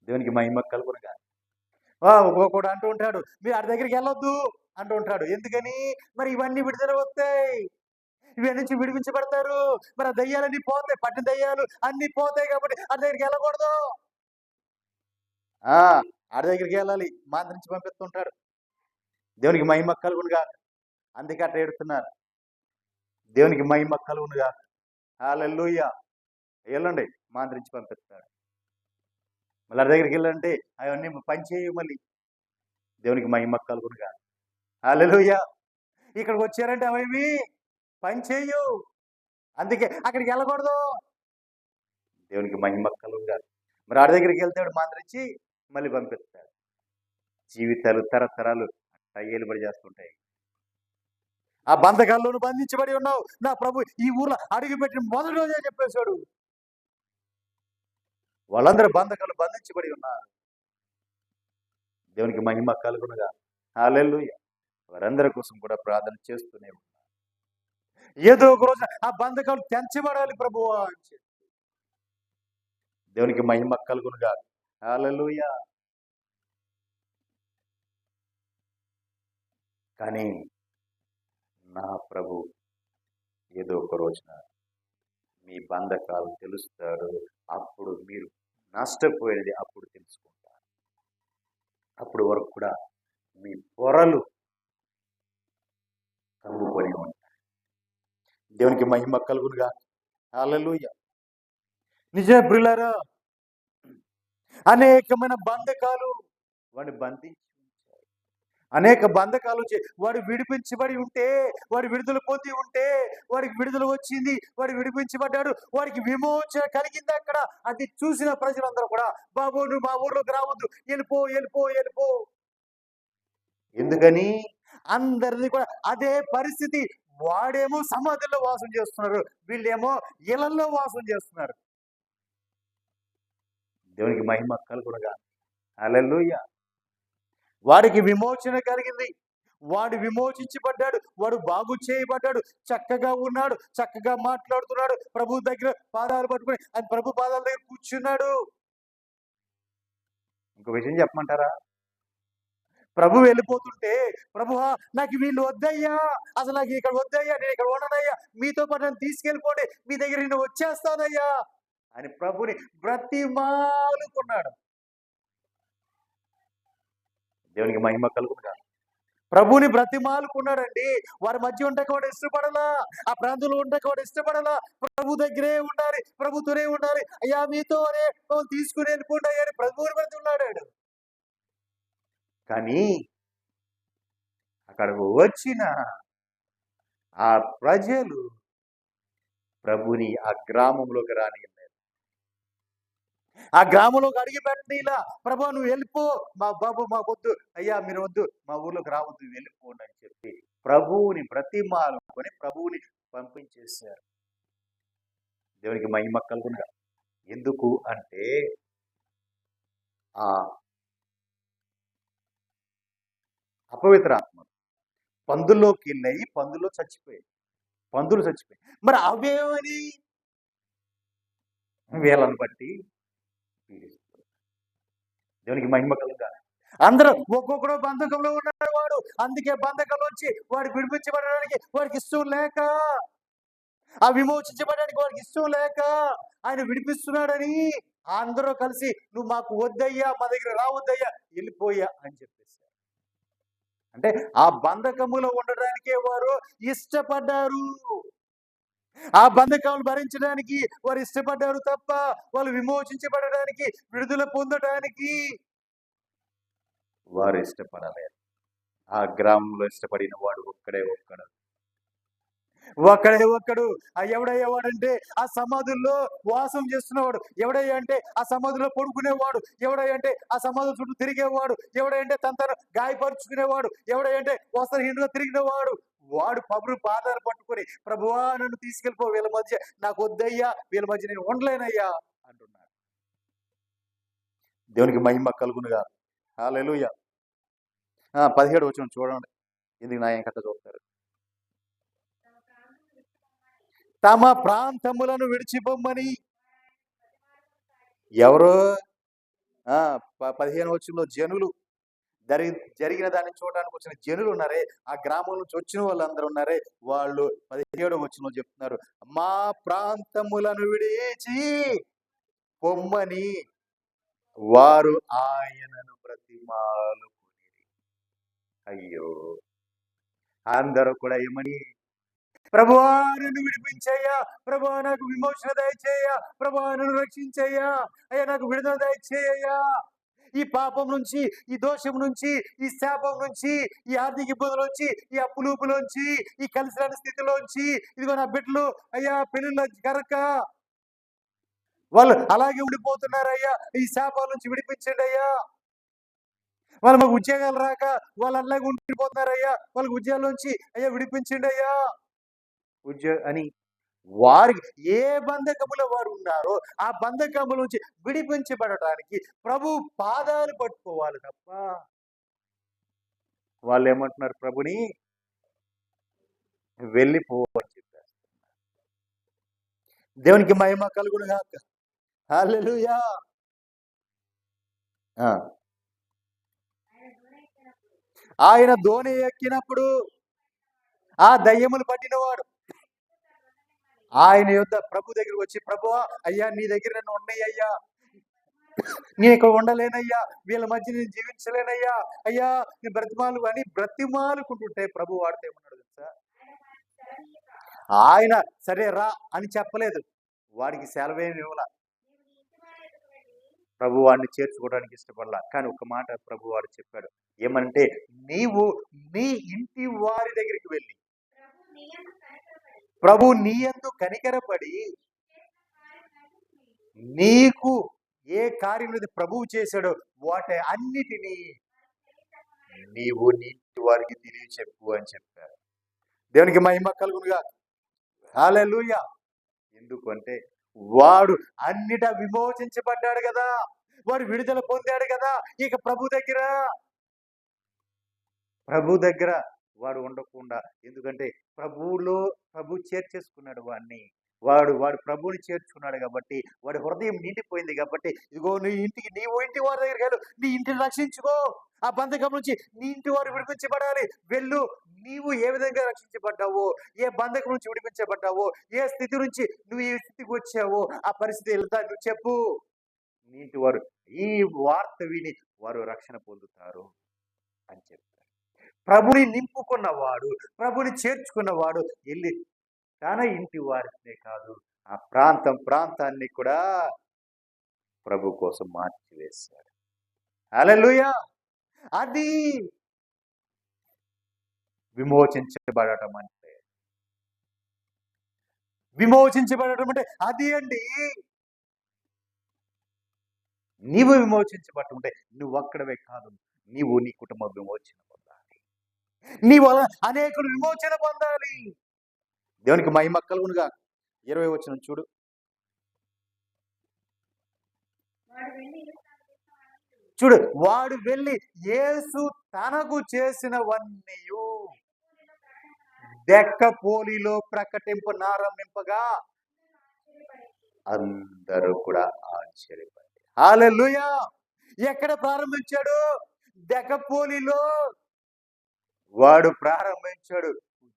దేవునికి మహిమ కలుగునుగా. ఒక్కొక్కడు అంటూ ఉంటాడు, మీరు ఆడి దగ్గరికి వెళ్ళొద్దు అంటూ ఉంటాడు. ఎందుకని? మరి ఇవన్నీ విడుదల వస్తాయి, ఇవన్నీ నుంచి విడిపించబడతారు, మరి ఆ దయ్యాలన్నీ పోతాయి, పట్టిన దయ్యాలు అన్ని పోతాయి, కాబట్టి ఆడి దగ్గరికి వెళ్ళకూడదు. ఆడి దగ్గరికి వెళ్ళాలి, మంత్రించి పంపిస్తుంటాడు. దేవునికి మహిమ కలుగునుగా. అందుకే అట్లా ఏడుతున్నారు. దేవునికి మహిమ కలుగునుగా. హల్లెలూయా. వెళ్ళండి, మంత్రించి పంపిస్తాడు. మళ్ళీ దగ్గరికి వెళ్ళంటే అవన్నీ పని చేయు. మళ్ళీ దేవునికి మహిమ కలుగునుగా. హల్లెలూయా. ఇక్కడికి వచ్చారంటే అవేమి పని చేయు, అందుకే అక్కడికి వెళ్ళకూడదు. దేవునికి మహిమ కలుగునుగా. మరి ఆడి దగ్గరికి వెళ్తాడు, మంత్రించి మళ్ళీ పంపిస్తాడు. జీవితాలు తరతరాలు ఏలుబడి చేస్తుంటాయి. ఆ బంధకాల్లోనూ బంధించబడి ఉన్నావు. నా ప్రభు ఈ ఊర్లో అడుగుపెట్టిన మొదటి రోజే చెప్పేశాడు, వాళ్ళందరూ బంధకాలు బంధించబడి ఉన్నారు. దేవునికి మహిమ కలుగునుగా. హల్లెలూయా. వారందరి కోసం కూడా ప్రార్థన చేస్తూనే ఉన్నారు. ఏదో ఒక రోజు ఆ బంధకాలు తెంచబడాలి ప్రభువా అని చెప్పి. దేవునికి మహిమ కలుగునుగా. హల్లెలూయా. కానీ నా ప్రభు ఏదో ఒక రోజున మీ బంధకాలు తెలుస్తాడు. అప్పుడు మీరు నష్టపోయేది అప్పుడు తెలుసుకుంటారు. అప్పుడు వరకు కూడా మీ పొరలు కమ్ముకొని ఉంటాయి. దేవునికి మహిమ కలుగునుగా. హల్లెలూయా. నిజమే ప్రియులారా, అనేకమైన బంధకాలు వాడిని బంధించి ఉంచాయి. అనేక బంధకాల నుంచి వాడు విడిపించబడి ఉంటే, వాడు విడుదల పొంది ఉంటే, వాడికి విడుదల వచ్చింది, వాడు విడిపించబడ్డాడు, వాడికి విమోచన కలిగింది అక్కడ. అది చూసిన ప్రజలందరూ కూడా, బాబు నువ్వు మా ఊర్లోకి రావద్దు, వెళ్ళిపో వెళ్ళిపో వెళ్ళిపో. ఎందుకని? అందరిది కూడా అదే పరిస్థితి. వాడేమో సమాధుల్లో వాసం చేస్తున్నారు, వీళ్ళేమో ఇళ్లలో వాసం చేస్తున్నారు. దేవునికి మహిమ కలుగునుగా. హల్లెలూయా. వాడికి విమోచన కలిగింది, వాడు విమోచించబడ్డాడు, వాడు బాగు చేయబడ్డాడు, చక్కగా ఉన్నాడు, చక్కగా మాట్లాడుతున్నాడు, ప్రభు దగ్గర పాదాలు పట్టుకుని ఆయన ప్రభు పాదాల దగ్గర కూర్చున్నాడు. ఇంకో విషయం చెప్పమంటారా? ప్రభు వెళ్ళిపోతుంటే, ప్రభువా నాకు వీళ్ళు వద్దయ్యా, అసలు నాకు ఇక్కడ వద్దయ్యా, నేను ఇక్కడ ఉండనయ్యా, మీతో పాటు నన్ను తీసుకెళ్ళిపోండి, మీ దగ్గర నేను వచ్చేస్తానయ్యా అని ప్రభుని బ్రతిమాలుకున్నాడు. దేవునికి మహిమ కలుగునుగా. ప్రభుని బ్రతిమాలుకున్నాడండి. వారి మధ్య ఉండక వాడు ఇష్టపడలా, ఆ ప్రాంతంలో ఉండక వాడు ఇష్టపడలా. ప్రభు దగ్గరే ఉండాలి, ప్రభుతోనే ఉండాలి, అయ్యా మీతోనే తీసుకుని వెళ్ళిపోండి అయ్యా అని ప్రభువుని బ్రతిమలాడాడు. కానీ అక్కడికి వచ్చిన ఆ ప్రజలు ప్రభుని ఆ గ్రామంలోకి రానియలేదు. ఆ గ్రామంలోకి అడిగి పెట్టిలా, ప్రభు నువ్వు వెళ్ళిపో, మా బాబు మా వద్దు, అయ్యా మీరు వద్దు, మా ఊర్లోకి రావద్దు, వెళ్ళిపోండి అని చెప్పి ప్రభువుని బ్రతిమాలుకొని ప్రభువుని పంపించేశారు. దేవునికి మహిమ కలుగునుగా. ఎందుకు అంటే ఆ అపవిత్ర ఆత్మ పందుల్లోకి వెళ్ళాయి, పందుల్లో చచ్చిపోయాయి, పందులు చచ్చిపోయాయి. మరి అవేమని వీళ్ళని బట్టి దేవునికి మహిమ కలుగుగా. అందరూ ఒక్కొక్కడు బంధకంలో ఉన్నాడు వాడు, అందుకే బంధకంలో వచ్చి వాడికి విడిపించబడడానికి వాడికి ఇష్టం లేక, ఆ విమోచించబడడానికి వాడికి ఇష్టం లేక ఆయన విడిపిస్తున్నాడని అందరూ కలిసి నువ్వు మాకు వద్దయ్యా, మా దగ్గర రావద్దయ్యా, వెళ్ళిపోయా అని చెప్పేసి. అంటే ఆ బంధకములో ఉండడానికే వారు ఇష్టపడ్డారు, ఆ బంధకాలను భరించడానికి వారు ఇష్టపడ్డారు తప్ప వాళ్ళు విమోచించబడడానికి, విడుదల పొందడానికి వారు ఇష్టపడలేదు. ఆ గ్రామంలో ఇష్టపడిన వాడు ఒక్కడే ఒక్కడు. ఎవడయ్యా వాడంటే ఆ సమాధుల్లో వాసం చేస్తున్నవాడు. ఎవడయ్యా అంటే ఆ సమాధిలో పడుకునేవాడు. ఎవడయ్యా అంటే ఆ సమాధుల చుట్టూ తిరిగేవాడు. ఎవడైంటే తను గాయపరుచుకునేవాడు. ఎవడైంటే వస్త్రహీనుగా తిరిగినవాడు. వాడు పబురు పాదాలు పట్టుకొని ప్రభువా నన్ను తీసుకెళ్ళిపో, వీళ్ళ మధ్య నాకు వద్దయ్యా, వీళ్ళ మధ్య నేను ఉండలేనయ్యా అంటున్నాడు. దేవునికి మహిమ కలుగునుగా. హల్లెలూయా. 17 వచనం చూడండి, ఎందుకు నా కథ చూస్తారు. తమ ప్రాంతములను విడిచిపోమ్మని ఎవరు? 15 వచనంలో జనులు, జరిగిన దాన్ని చూడడానికి వచ్చిన జనులు ఉన్నారే, ఆ గ్రామం నుంచి వచ్చిన వాళ్ళందరూ ఉన్నారే, వాళ్ళు 17వ వచనంలో చెప్తున్నారు, మా ప్రాంతములను విడిచి పొమ్మని వారు ఆయనను బ్రతిమాలుకుని. అయ్యో, అందరూ కూడా ఏమని, ప్రభువా నన్ను విడిపించయ్యా, ప్రభువా నాకు విమోచన దయచేయ్యా, ప్రభువా నన్ను రక్షించయ్యా, అయ్యా నాకు విడుదల దయచేయ్యా, ఈ పాపం నుంచి, ఈ దోషం నుంచి, ఈ శాపం నుంచి, ఈ ఆర్థిక ఇబ్బందుల నుంచి, ఈ అప్పులూపులోంచి, ఈ కలిసి రాని స్థితిలోంచి, ఇదిగో నా బిడ్డలు అయ్యా పెళ్ళిళ్ళ గరక వాళ్ళు అలాగే ఉండిపోతున్నారయ్యా, ఈ శాపాల నుంచి విడిపించండి అయ్యా. వాళ్ళు మాకు ఉద్యోగాలు రాక వాళ్ళు అలాగే ఉండిపోతున్నారయ్యా, వాళ్ళకి ఉద్యోగాల నుంచి అయ్యా విడిపించండి అయ్యా అని వారికి ఏ బంధకములో వారు ఉన్నారో ఆ బంధకముల నుంచి విడిపించబడటానికి ప్రభు పాదాలు పట్టుకోవాలి తప్ప వాళ్ళు ఏమంటున్నారు, ప్రభుని వెళ్ళిపోవని చెప్పారు. దేవునికి మహిమ కలుగును గాక. హల్లెలూయా. ఆయన ధోని ఎక్కినప్పుడు ఆ దయ్యములు పట్టినవాడు ఆయన యొద్ద ప్రభు దగ్గర వచ్చి, ప్రభువా అయ్యా నీ దగ్గర నన్ను ఉన్నాయి అయ్యా, నేను ఇక్కడ ఉండలేనయ్యా, వీళ్ళ మధ్య నేను జీవించలేనయ్యా, అయ్యా నీ బ్రతిమాలు అని బ్రతిమాలుకుంటుంటే ప్రభు వాడితే ఏమన్నాడు తెలుసా, ఆయన సరే రా అని చెప్పలేదు, వాడికి సెలవేమి ఇవ్వాల. ప్రభు వాడిని చేర్చుకోవడానికి ఇష్టపడలా. కానీ ఒక మాట ప్రభు వాడు చెప్పాడు. ఏమంటే, నీవు నీ ఇంటి వారి దగ్గరికి వెళ్ళి ప్రభు నీ యందు కనికరపడి నీకు ఏ కార్యం ప్రభువు చేశాడో వాటి అన్నిటినీ నీవు నీ ఇంటి వారికి తెలియ చెప్పు అని చెప్పారు. దేవునికి మహిమ కలుగునుగా. హల్లెలూయా. ఎందుకంటే వాడు అన్నిట విమోచించబడ్డాడు కదా, వాడు విడుదల పొందాడు కదా. ఇక ప్రభు దగ్గర వాడు ఉండకుండా, ఎందుకంటే ప్రభు చేర్చేసుకున్నాడు వాడిని. వాడు ప్రభుని చేర్చుకున్నాడు కాబట్టి వాడి హృదయం నిండిపోయింది కాబట్టి, ఇదిగో నీ ఇంటి వారి దగ్గరికి వెళ్ళు, నీ ఇంటిని రక్షించుకో, ఆ బంధకం నుంచి నీ ఇంటి వారు విడిపించబడాలి. వెళ్ళు. నీవు ఏ విధంగా రక్షించబడ్డావో, ఏ బంధకం నుంచి విడిపించబడ్డావో, ఏ స్థితి నుంచి నువ్వు ఈ స్థితికి వచ్చావో ఆ పరిస్థితి వెళ్తా నువ్వు చెప్పు. నీ ఇంటి వారు ఈ వార్త విని వారు రక్షణ పొందుతారు అని చెప్పారు. ప్రభుని నింపుకున్నవాడు, ప్రభుని చేర్చుకున్నవాడు వెళ్ళి తన ఇంటి వారినే కాదు, ఆ ప్రాంతాన్ని కూడా ప్రభు కోసం మార్చివేశాడు. హల్లెలూయా. అది విమోచించబడటం అంటే అది అండి. నీవు విమోచించబడటం అంటే నువ్వు ఒక్కడవే కాదు, నీవు నీ కుటుంబ విమోచన పొందాలి. నీ వల్ల అనేకులు విమోచన పొందాలి. దేవునికి మహిమ కలుగునుగా. 20 వచనం చూడు. వాడు వెళ్ళి యేసు తనకు చేసినవన్నీ దెక్కపోలిలో ప్రకటింపనారంభింపగా అందరూ కూడా ఆశ్చర్యపడ్డారు. హల్లెలూయా. ఎక్కడ ప్రారంభించాడు? దెక్కపోలిలో వాడు ప్రారంభించాడు.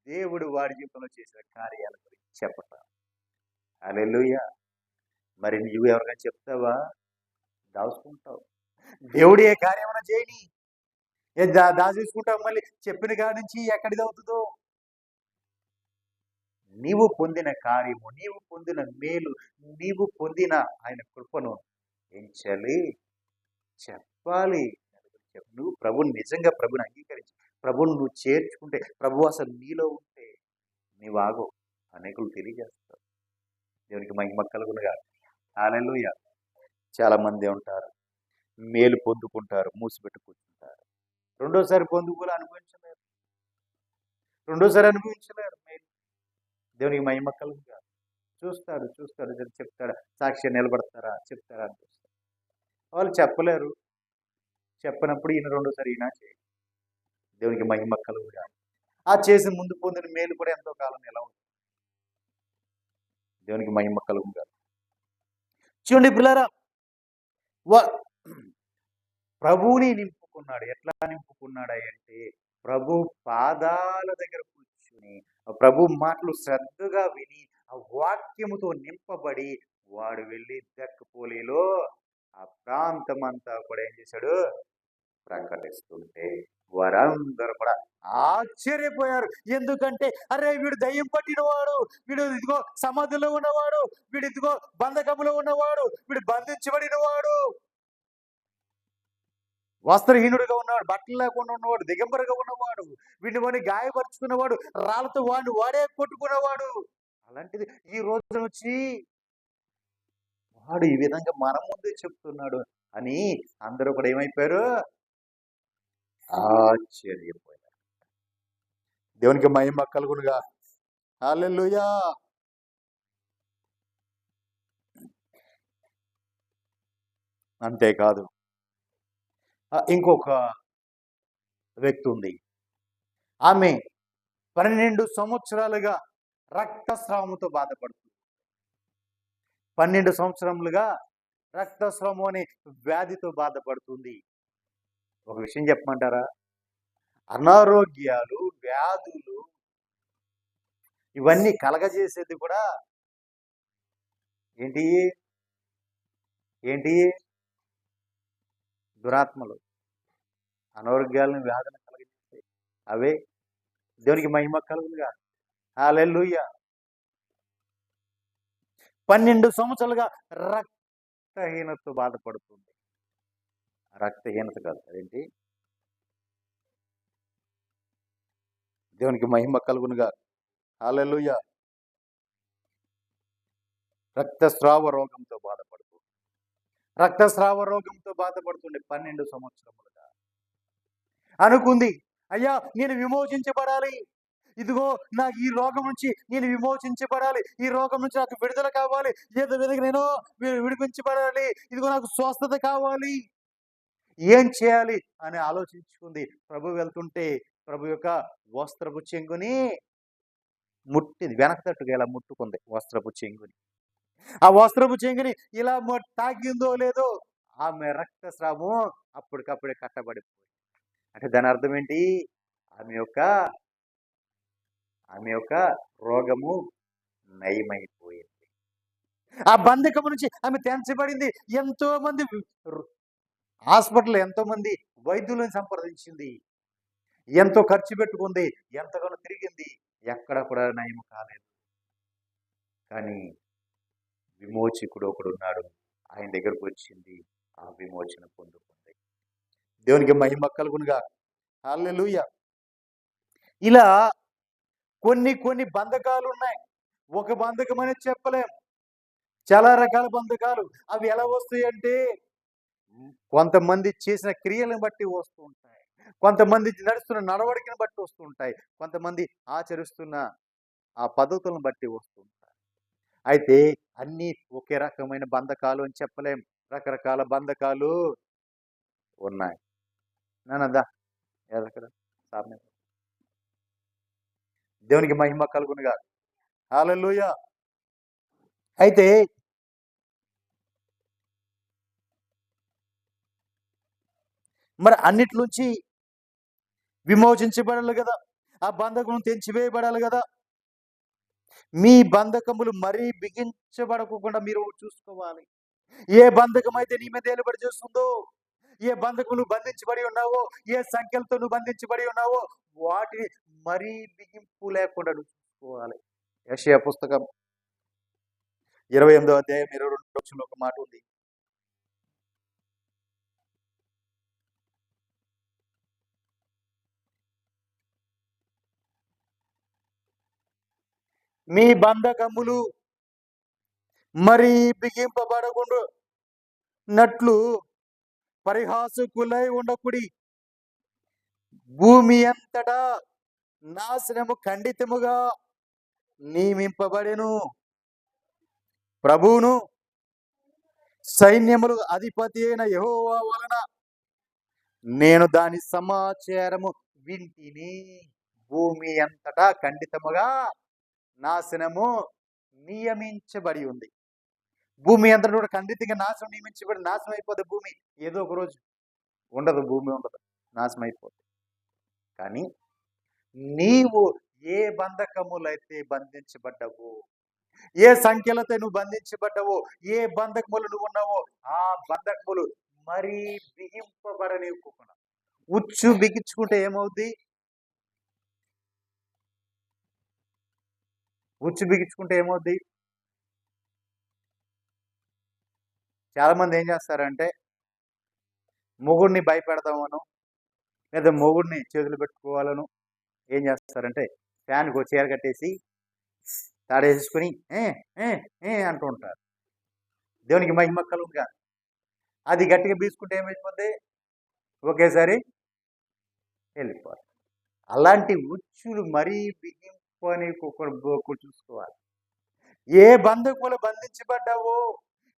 దేవుడు వాడి జీవితంలో చేసిన కార్యాల గురించి చెప్పటం. హల్లెలూయా. మరి నువ్వు ఎవరికైనా చెప్తావా? దాచుకుంటావు. దేవుడు ఏ కార్యమైనా చేయని దాచేసుకుంటావు. మళ్ళీ చెప్పిన కాడి నుంచి ఎక్కడిది అవుతుందో. నీవు పొందిన కార్యము, నీవు పొందిన మేలు, నీవు పొందిన ఆయన కృపను ఏం చేయాలి? చెప్పాలి. నువ్వు ప్రభుని నిజంగా ప్రభుని అంగీకరించి ప్రభుని నువ్వు చేర్చుకుంటే, ప్రభు అసలు నీలో ఉంటే నీవు ఆగు, అనేకులు తెలియజేస్తావు. దేవునికి మహిమ కలుగునుగా. హల్లెలూయా. చాలా మంది ఉంటారు, మేలు పొందుకుంటారు, మూసిపెట్టు కూర్చుంటారు. రెండోసారి అనుభవించలేరు మేలు. దేవునికి మహిమ కలుగునుగా. చూస్తాడు చెప్తాడు, సాక్షి నిలబడతారా చెప్తారా అని చూస్తారు. వాళ్ళు చెప్పలేరు. చెప్పనప్పుడు ఈయన రెండోసారి ఈయన చేయాలి. దేవునికి మహిమ కలుగునుగా. ఆ చేసి ముందు పొందిన మేలు కూడా ఎంతో కాలం ఎలా ఉంది. దేవునికి మహిమ కలుగునుగా. చూడండి పిల్లరా, ప్రభువుని నింపుకున్నాడు. ఎట్లా నింపుకున్నాడు అంటే, ప్రభు పాదాల దగ్గర కూర్చుని ప్రభు మాటలు శ్రద్ధగా విని ఆ వాక్యముతో నింపబడి వాడు వెళ్ళి దెక్కపోలిలో ఆ ప్రాంతం అంతా కూడా ఏం చేశాడు? ప్రకటిస్తుంటే వారందరూ కూడా ఆశ్చర్యపోయారు. ఎందుకంటే అరే వీడు దయ్యం పట్టినవాడు, వీడు ఇదిగో సమాధిలో ఉన్నవాడు, వీడు ఇదిగో బంధకములో ఉన్నవాడు, వీడు బంధించబడినవాడు, వస్త్రహీనుడిగా ఉన్నవాడు, బట్టలు లేకుండా ఉన్నవాడు, దిగంబరగా ఉన్నవాడు, వీడిని గాయపరుచుకున్నవాడు, రాళ్ళతో వాడే కొట్టుకున్నవాడు. అలాంటిది ఈ రోజు వచ్చి వాడు ఈ విధంగా మన ముందే చెప్తున్నాడు అని అందరూ కూడా ఏమైపోయారు? ఆశ్చర్యపోయారు. దేవునికి మహిమ కలుగునుగా. హల్లెలూయా. అంతేకాదు, ఇంకొక వ్యక్తి ఉంది. ఆమె 12 సంవత్సరాలుగా రక్తస్రావంతో బాధపడుతుంది. 12 సంవత్సరములుగా రక్తస్రావం అనే వ్యాధితో బాధపడుతుంది. ఒక విషయం చెప్పమంటారా? అనారోగ్యాలు, వ్యాధులు ఇవన్నీ కలగజేసేది కూడా ఏంటి? దురాత్మలు. అనారోగ్యాలను, వ్యాధులను కలగజేస్తాయి అవే. దేవునికి మహిమ కలుగునుగా. హల్లెలూయా. 12 సంవత్సరాలుగా రక్తహీనతతో బాధపడుతుంది. రక్తహీనత కాదు, అదేంటి? దేవునికి మహిమ కలుగునుగా. హల్లెలూయా. రక్తస్రావ రోగంతో బాధపడుతూ రక్తస్రావ రోగంతో బాధపడుతుండే 12 సంవత్సరములుగా అనుకుంది, అయ్యా నేను విమోచించబడాలి, ఇదిగో నాకు ఈ రోగం నుంచి నేను విమోచించబడాలి, ఈ రోగం నుంచి నాకు విడుదల కావాలి, ఏదో విధంగా నేను విడిపించబడాలి, ఇదిగో నాకు స్వస్థత కావాలి, ఏం చేయాలి అని ఆలోచించుకుంది. ప్రభు వెళ్తుంటే ప్రభు యొక్క వస్త్రపు చెంగుని ముట్టింది, వెనక తట్టుగా ఇలా ముట్టుకుంది వస్త్రపు చెంగుని. ఆ వస్త్రపు చెంగుని ఇలా తాకిందో లేదో ఆమె రక్తస్రావం అప్పటికప్పుడే కట్టబడిపోయింది. అంటే దాని అర్థం ఏంటి? ఆమె యొక్క ఆమె యొక్క రోగము నయమైపోయింది. ఆ బంధకము నుంచి ఆమె తెంచబడింది. ఎంతో మంది హాస్పిటల్, ఎంతో మంది వైద్యులను సంప్రదించింది, ఎంతో ఖర్చు పెట్టుకుంది, ఎంతగానో తిరిగింది, ఎక్కడ కూడా నయం కాలేదు. కానీ విమోచకుడు ఒకడు ఉన్నాడు, ఆయన దగ్గరకు వచ్చింది, ఆ విమోచన పొందుకుంది. దేవునికి మహిమ కలుగునుగా. హల్లెలూయా. ఇలా కొన్ని బంధకాలు ఉన్నాయి. ఒక బంధకం అనేది చెప్పలేం, చాలా రకాల బంధకాలు. అవి ఎలా వస్తాయి అంటే కొంతమంది చేసిన క్రియలను బట్టి వస్తూ ఉంటాయి, కొంతమంది నడుస్తున్న నడవడికను బట్టి వస్తూ ఉంటాయి, కొంతమంది ఆచరిస్తున్న ఆ పద్ధతులను బట్టి వస్తూ ఉంటాయి. అయితే అన్నీ ఒకే రకమైన బంధకాలు అని చెప్పలేం, రకరకాల బంధకాలు ఉన్నాయి. నానదా ఎక్కడ సామెత. దేవునికి మహిమ కలుగునుగా. హల్లెలూయా. అయితే మరి అన్నిటి నుంచి విమోచించబడాలి కదా, ఆ బంధకం తెంచివేయబడాలి కదా. మీ బంధకములు మరీ బిగించబడకుండా మీరు చూసుకోవాలి. ఏ బంధకం అయితే నీ మీద ఏలుబడి చేస్తుందో, ఏ బంధకం నువ్వు బంధించబడి ఉన్నావో, ఏ సంఖ్యలతో నువ్వు బంధించబడి ఉన్నావో వాటిని మరీ బిగింపు లేకుండా నువ్వు చూసుకోవాలి. యెషయా పుస్తకం 28వ అధ్యాయం 22వ వచనంలో ఒక మాట ఉంది. మీ బంధకములు మరీ బిగింపబడకుండానట్లు పరిహాసకులై ఉండకుడి. భూమి అంతటా నాశనము ఖండితముగా నియమింపబడెను. ప్రభువును సైన్యములు అధిపతి అయిన యెహోవా వలన నేను దాని సమాచారము వింటిని. భూమి అంతటా ఖండితముగా నాశనము నియమించబడి ఉంది. భూమి అంతటా కూడా ఖండితంగా నాశనం అయిపోతుంది. భూమి ఏదో ఒక రోజు ఉండదు, భూమి ఉండదు, నాశనం అయిపోతుంది. కానీ నీవు ఏ బంధకములైతే బంధించబడ్డావో, ఏ సంఖ్యలతో నువ్వు బంధించబడ్డావో, ఏ బంధకములు నువ్వు ఉన్నావో ఆ బంధకములు మరీ బిగింపబడనివ్వకుండా. ఉచ్చు బిగించుకుంటే ఏమవుద్ది? ఉచ్చు బిగించుకుంటే ఏమవుద్ది? చాలా మంది ఏం చేస్తారంటే మొగుడిని భయపెడతామను, లేదా మొగుడిని చేతులు పెట్టుకోవాలను ఏం చేస్తారంటే ఫ్యాన్కి ఒక చీర కట్టేసి తాడేసుకుని అంటూ ఉంటారు. దేవునికి మహిమ కలుగుగా. అది గట్టిగా బీసుకుంటే ఏమైపోద్ది? ఒకేసారి వెళ్ళిపోవాలి. అలాంటి ఉచ్చులు మరీ బిగింపు అని చూసుకోవాలి. ఏ బంధకులు బంధించబడ్డావో,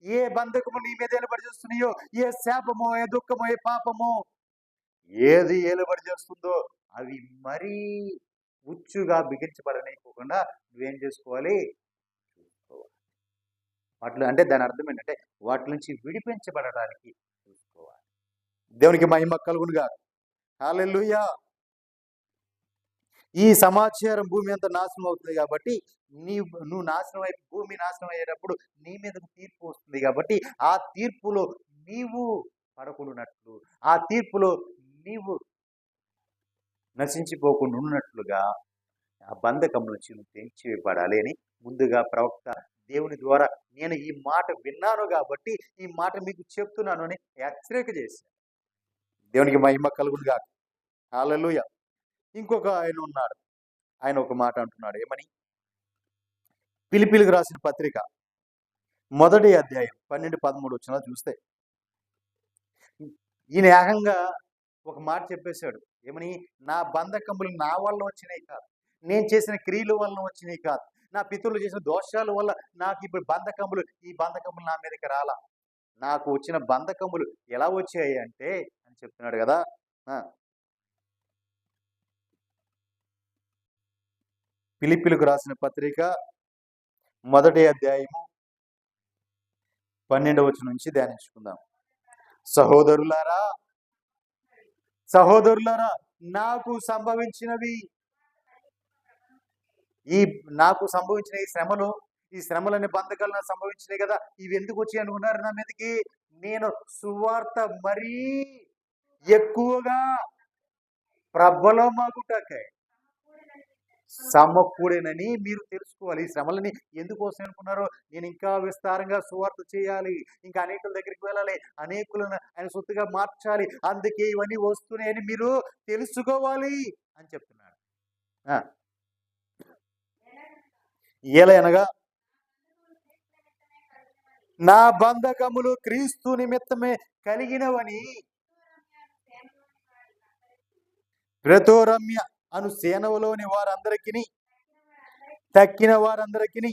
ఏ బంధకము నీ మీద ఏలుబడి చేస్తున్నాయో, ఏ శాపమో, ఏ దుఃఖమో, ఏ పాపమో ఏది ఏలుబడి చేస్తుందో అవి మరీ ఉచ్చుగా బిగించబడనివ్వకుండా నువ్వేం చేసుకోవాలి? చూసుకోవాలి. వాటిలో అంటే దాని అర్థం ఏంటంటే వాటి నుంచి విడిపించబడడానికి చూసుకోవాలి. దేవునికి మహిమ కలుగునుగా. హల్లెలూయా. ఈ సమాచారం భూమి అంతా నాశనం అవుతుంది కాబట్టి నువ్వు భూమి నాశనం అయ్యేటప్పుడు నీ మీదకు తీర్పు వస్తుంది కాబట్టి ఆ తీర్పులో నీవు పడకుండానట్లు, ఆ తీర్పులో నీవు నశించిపోకుండా ఉన్నట్లుగా ఆ బంధకం నుంచి నువ్వు తెంచివేయబడాలి అని ముందుగా ప్రవక్త దేవుని ద్వారా నేను ఈ మాట విన్నాను కాబట్టి ఈ మాట మీకు చెప్తున్నాను అని హెచ్చరిక చేశాను. దేవునికి మహిమ కలుగును గాక. హల్లెలూయా. ఇంకొక ఆయన ఉన్నాడు. ఆయన ఒక మాట అంటున్నాడు. ఏమని? ఫిలిప్పీయులకు రాసిన పత్రిక మొదటి అధ్యాయం 12, 13 వచనాలు చూస్తే ఈయన ఏకంగా ఒక మాట చెప్పేశాడు. ఏమని? నా బంధకములు నా వల్ల వచ్చినాయి కాదు, నేను చేసిన క్రియల వలన వచ్చినాయి కాదు, నా పితరులు చేసిన దోషాల వల్ల నాకు ఇప్పుడు ఈ బంధకములు నా మీదకి రాలా. నాకు వచ్చిన బంధకములు ఎలా వచ్చాయి అంటే అని చెప్తున్నాడు కదా. ఫిలిప్పీయులకు రాసిన పత్రిక మొదటి అధ్యాయము 12వ వచనం నుంచి ధ్యానించుకుందాం. సహోదరులారా నాకు సంభవించిన ఈ శ్రమలు, ఈ శ్రమలనే బంధకాలు నాకు సంభవించినాయి కదా, ఇవి ఎందుకు వచ్చాయి అనుకున్నారు నా మీదకి? నేను సువార్త మరీ ఎక్కువగా ప్రబలమగుటకై సమకూడేనని మీరు తెలుసుకోవాలి. ఈ శ్రమలని ఎందుకు వస్తాయి అనుకున్నారు? నేను ఇంకా విస్తారంగా సువార్త చేయాలి, ఇంకా అనేకుల దగ్గరికి వెళ్ళాలి, అనేకులను ఆయన సొత్తుగా మార్చాలి, అందుకే ఇవన్నీ వస్తున్నాయని మీరు తెలుసుకోవాలి అని చెప్తున్నాడు. ఏలయనగా నా బంధకములు క్రీస్తు నిమిత్తమే కలిగినవని ప్రేతోరమ్య అను సేనలోని వారందరికీ, తక్కిన వారందరికీ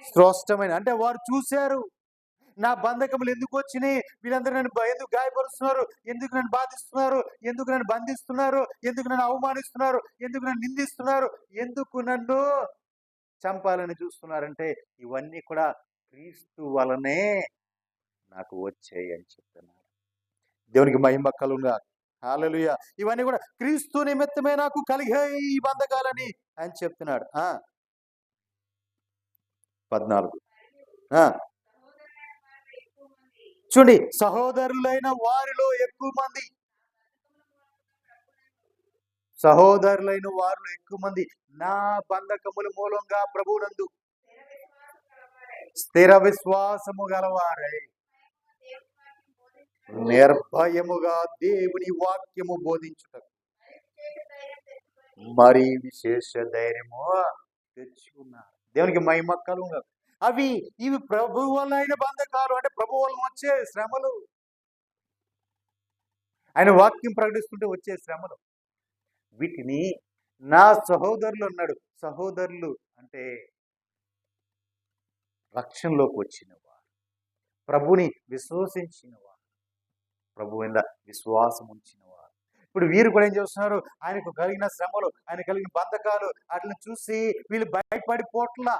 స్పష్టమైన, అంటే వారు చూశారు నా బంధకములు ఎందుకు వచ్చినాయి, వీళ్ళందరూ నన్ను ఎందుకు గాయపరుస్తున్నారు, ఎందుకు నన్ను బాధిస్తున్నారు, ఎందుకు నన్ను బంధిస్తున్నారు, ఎందుకు నన్ను అవమానిస్తున్నారు, ఎందుకు నన్ను నిందిస్తున్నారు, ఎందుకు నన్ను చంపాలని చూస్తున్నారంటే ఇవన్నీ కూడా క్రీస్తు వలనే నాకు వచ్చాయి అని చెప్తున్నారు. దేవునికి మహిమ కలుగుగా. హల్లెలూయా. ఇవన్నీ కూడా క్రీస్తు నిమిత్తమే నాకు కలిగాయి ఈ బంధకాలని అని చెప్తున్నాడు. 14 చూడండి, సహోదరులైన వారిలో ఎక్కువ మంది నా బంధకముల మూలంగా ప్రభువునందు స్థిర విశ్వాసము గలవారై నిర్భయముగా దేవుని వాక్యము బోధించుటకు మరి విశేష ధైర్యము తెచ్చుకున్నారు. దేవునికి మహిమ కలుగును. ఇవి ప్రభు వలన బంధకాలు, అంటే ప్రభు వలన వచ్చే శ్రమలు, ఆయన వాక్యం ప్రకటిస్తుంటే వచ్చే శ్రమలు. వీటిని నా సహోదరులు అన్నాడు. సహోదరులు అంటే రక్షణలోకి వచ్చిన వారు, ప్రభుని విశ్వసించిన వారు, ప్రభు మీద విశ్వాసం ఉంచిన వారు. ఇప్పుడు వీరు కూడా ఏం చేస్తున్నారు? ఆయనకు కలిగిన శ్రమలు, ఆయన కలిగిన బంధకాలు వాటిని చూసి వీళ్ళు బయటపడిపోట్లా.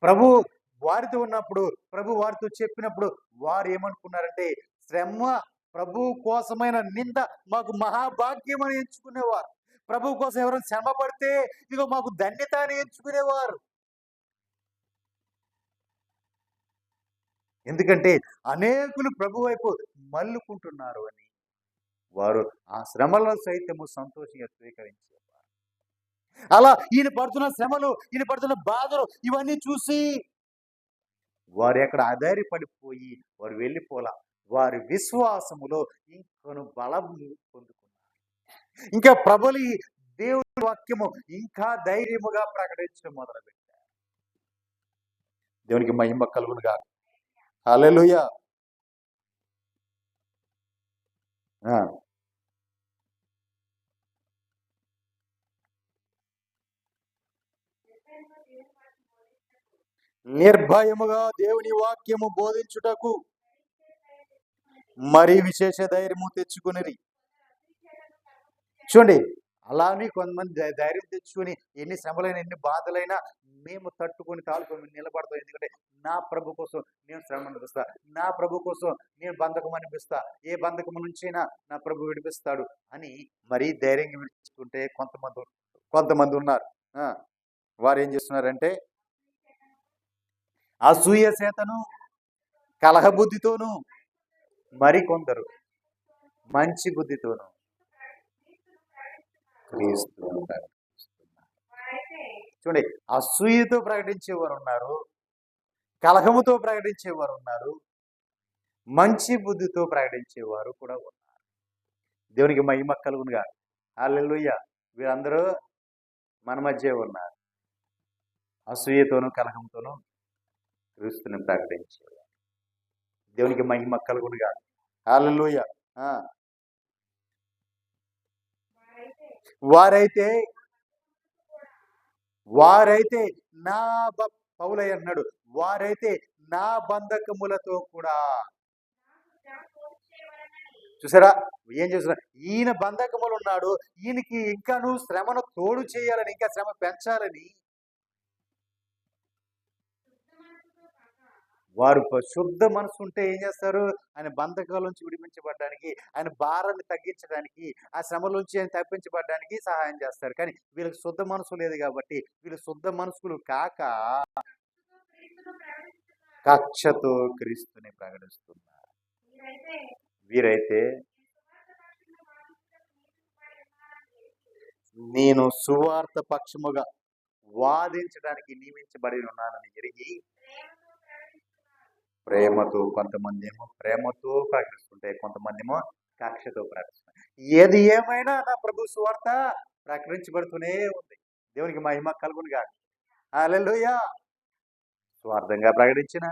ప్రభు వారితో ఉన్నప్పుడు, ప్రభు వారితో చెప్పినప్పుడు వారు ఏమనుకున్నారంటే, శ్రమ ప్రభు కోసమైన నింద మాకు మహాభాగ్యం అని ఎంచుకునేవారు. ప్రభు కోసం ఎవరైనా శ్రమ పడితే ఇదిగో మాకు ధన్యత అని ఎంచుకునేవారు. ఎందుకంటే అనేకులు ప్రభు వైపు మల్లుకుంటున్నారు అని వారు ఆ శ్రమలను సైతము సంతోషంగా స్వీకరించేవారు. అలా ఈయన పడుతున్న శ్రమలు, ఈయన పడుతున్న బాధలు ఇవన్నీ చూసి వారు ఎక్కడ ఆధారపడిపోయి వారు వెళ్ళిపోలా. వారి విశ్వాసములో ఇంకొను బలం పొందుకున్నారు. ఇంకా ప్రభుని దేవుని వాక్యము ఇంకా ధైర్యముగా ప్రకటించడం మొదలుపెట్టారు. దేవునికి మహిమ కలుగును గాక. హల్లెలూయా. నిర్భయముగా దేవుని వాక్యము బోధించుటకు మరి విశేష ధైర్యము తెచ్చుకుని. చూడండి, అలానే కొంతమంది ధైర్యం తెచ్చుకొని ఎన్ని శ్రమలైనా ఎన్ని బాధలైనా మేము తట్టుకొని తాళుకొని నిలబడతాం. ఎందుకంటే నా ప్రభు కోసం నేను శ్రమ అనిపిస్తా, నా ప్రభు కోసం నేను బంధకం అనిపిస్తా, ఏ బంధకం నుంచైనా నా ప్రభు విడిపిస్తాడు అని మరీ ధైర్యంగా విడిపించుకుంటే కొంతమంది ఉన్నారు. వారు ఏం చేస్తున్నారంటే అసూయ చేతను కలహబుద్ధితోనూ, మరికొందరు మంచి బుద్ధితోనూ చూడండి, అసూయతో ప్రకటించేవారు ఉన్నారు, కలహముతో ప్రకటించేవారు ఉన్నారు, మంచి బుద్ధితో ప్రకటించేవారు కూడా ఉన్నారు. దేవునికి మహిమ కలుగునుగా. హల్లెలూయా. వీరందరూ మన మధ్య ఉన్నారు. అసూయతోనూ కలహంతోనూ క్రీస్తుని ప్రకటించేవారు. దేవునికి మహిమ కలుగునుగా. హల్లెలూయా. వారైతే వారైతే నా పౌలయ్య అన్నాడు, వారైతే నా బంధకములతో కూడా. చూసారా ఏం చేస్తున్నారు? ఈయన బంధకములు ఉన్నాడు, ఈయనకి ఇంకా నువ్వు శ్రమను తోడు చేయాలని, ఇంకా శ్రమ పెంచాలని వారు శుద్ధ మనసు ఉంటే ఏం చేస్తారు? ఆయన బంధకాల నుంచి విడిపించబడడానికి, ఆయన భారాన్ని తగ్గించడానికి, ఆ శ్రమలోంచి ఆయన తప్పించబడడానికి సహాయం చేస్తారు. కానీ వీళ్ళకి శుద్ధ మనసు లేదు కాబట్టి వీళ్ళు శుద్ధ మనసులు కాక కక్షతో క్రీస్తుని ప్రకటిస్తున్నారు. వీరైతే నేను సువార్త పక్షముగా వాదించడానికి నియమించబడి ఉన్నానని ఎరిగి ప్రేమతో, కొంతమంది ఏమో ప్రేమతో ప్రకటిస్తుంటే, కొంతమంది ఏమో కక్షతో ప్రకటిస్తున్నారు. ఏది ఏమైనా నా ప్రభు సువార్త ప్రకటించబడుతూనే ఉంది. దేవునికి మహిమ కలుగునుగా. హల్లెలూయా. స్వార్థంగా ప్రకటించిన,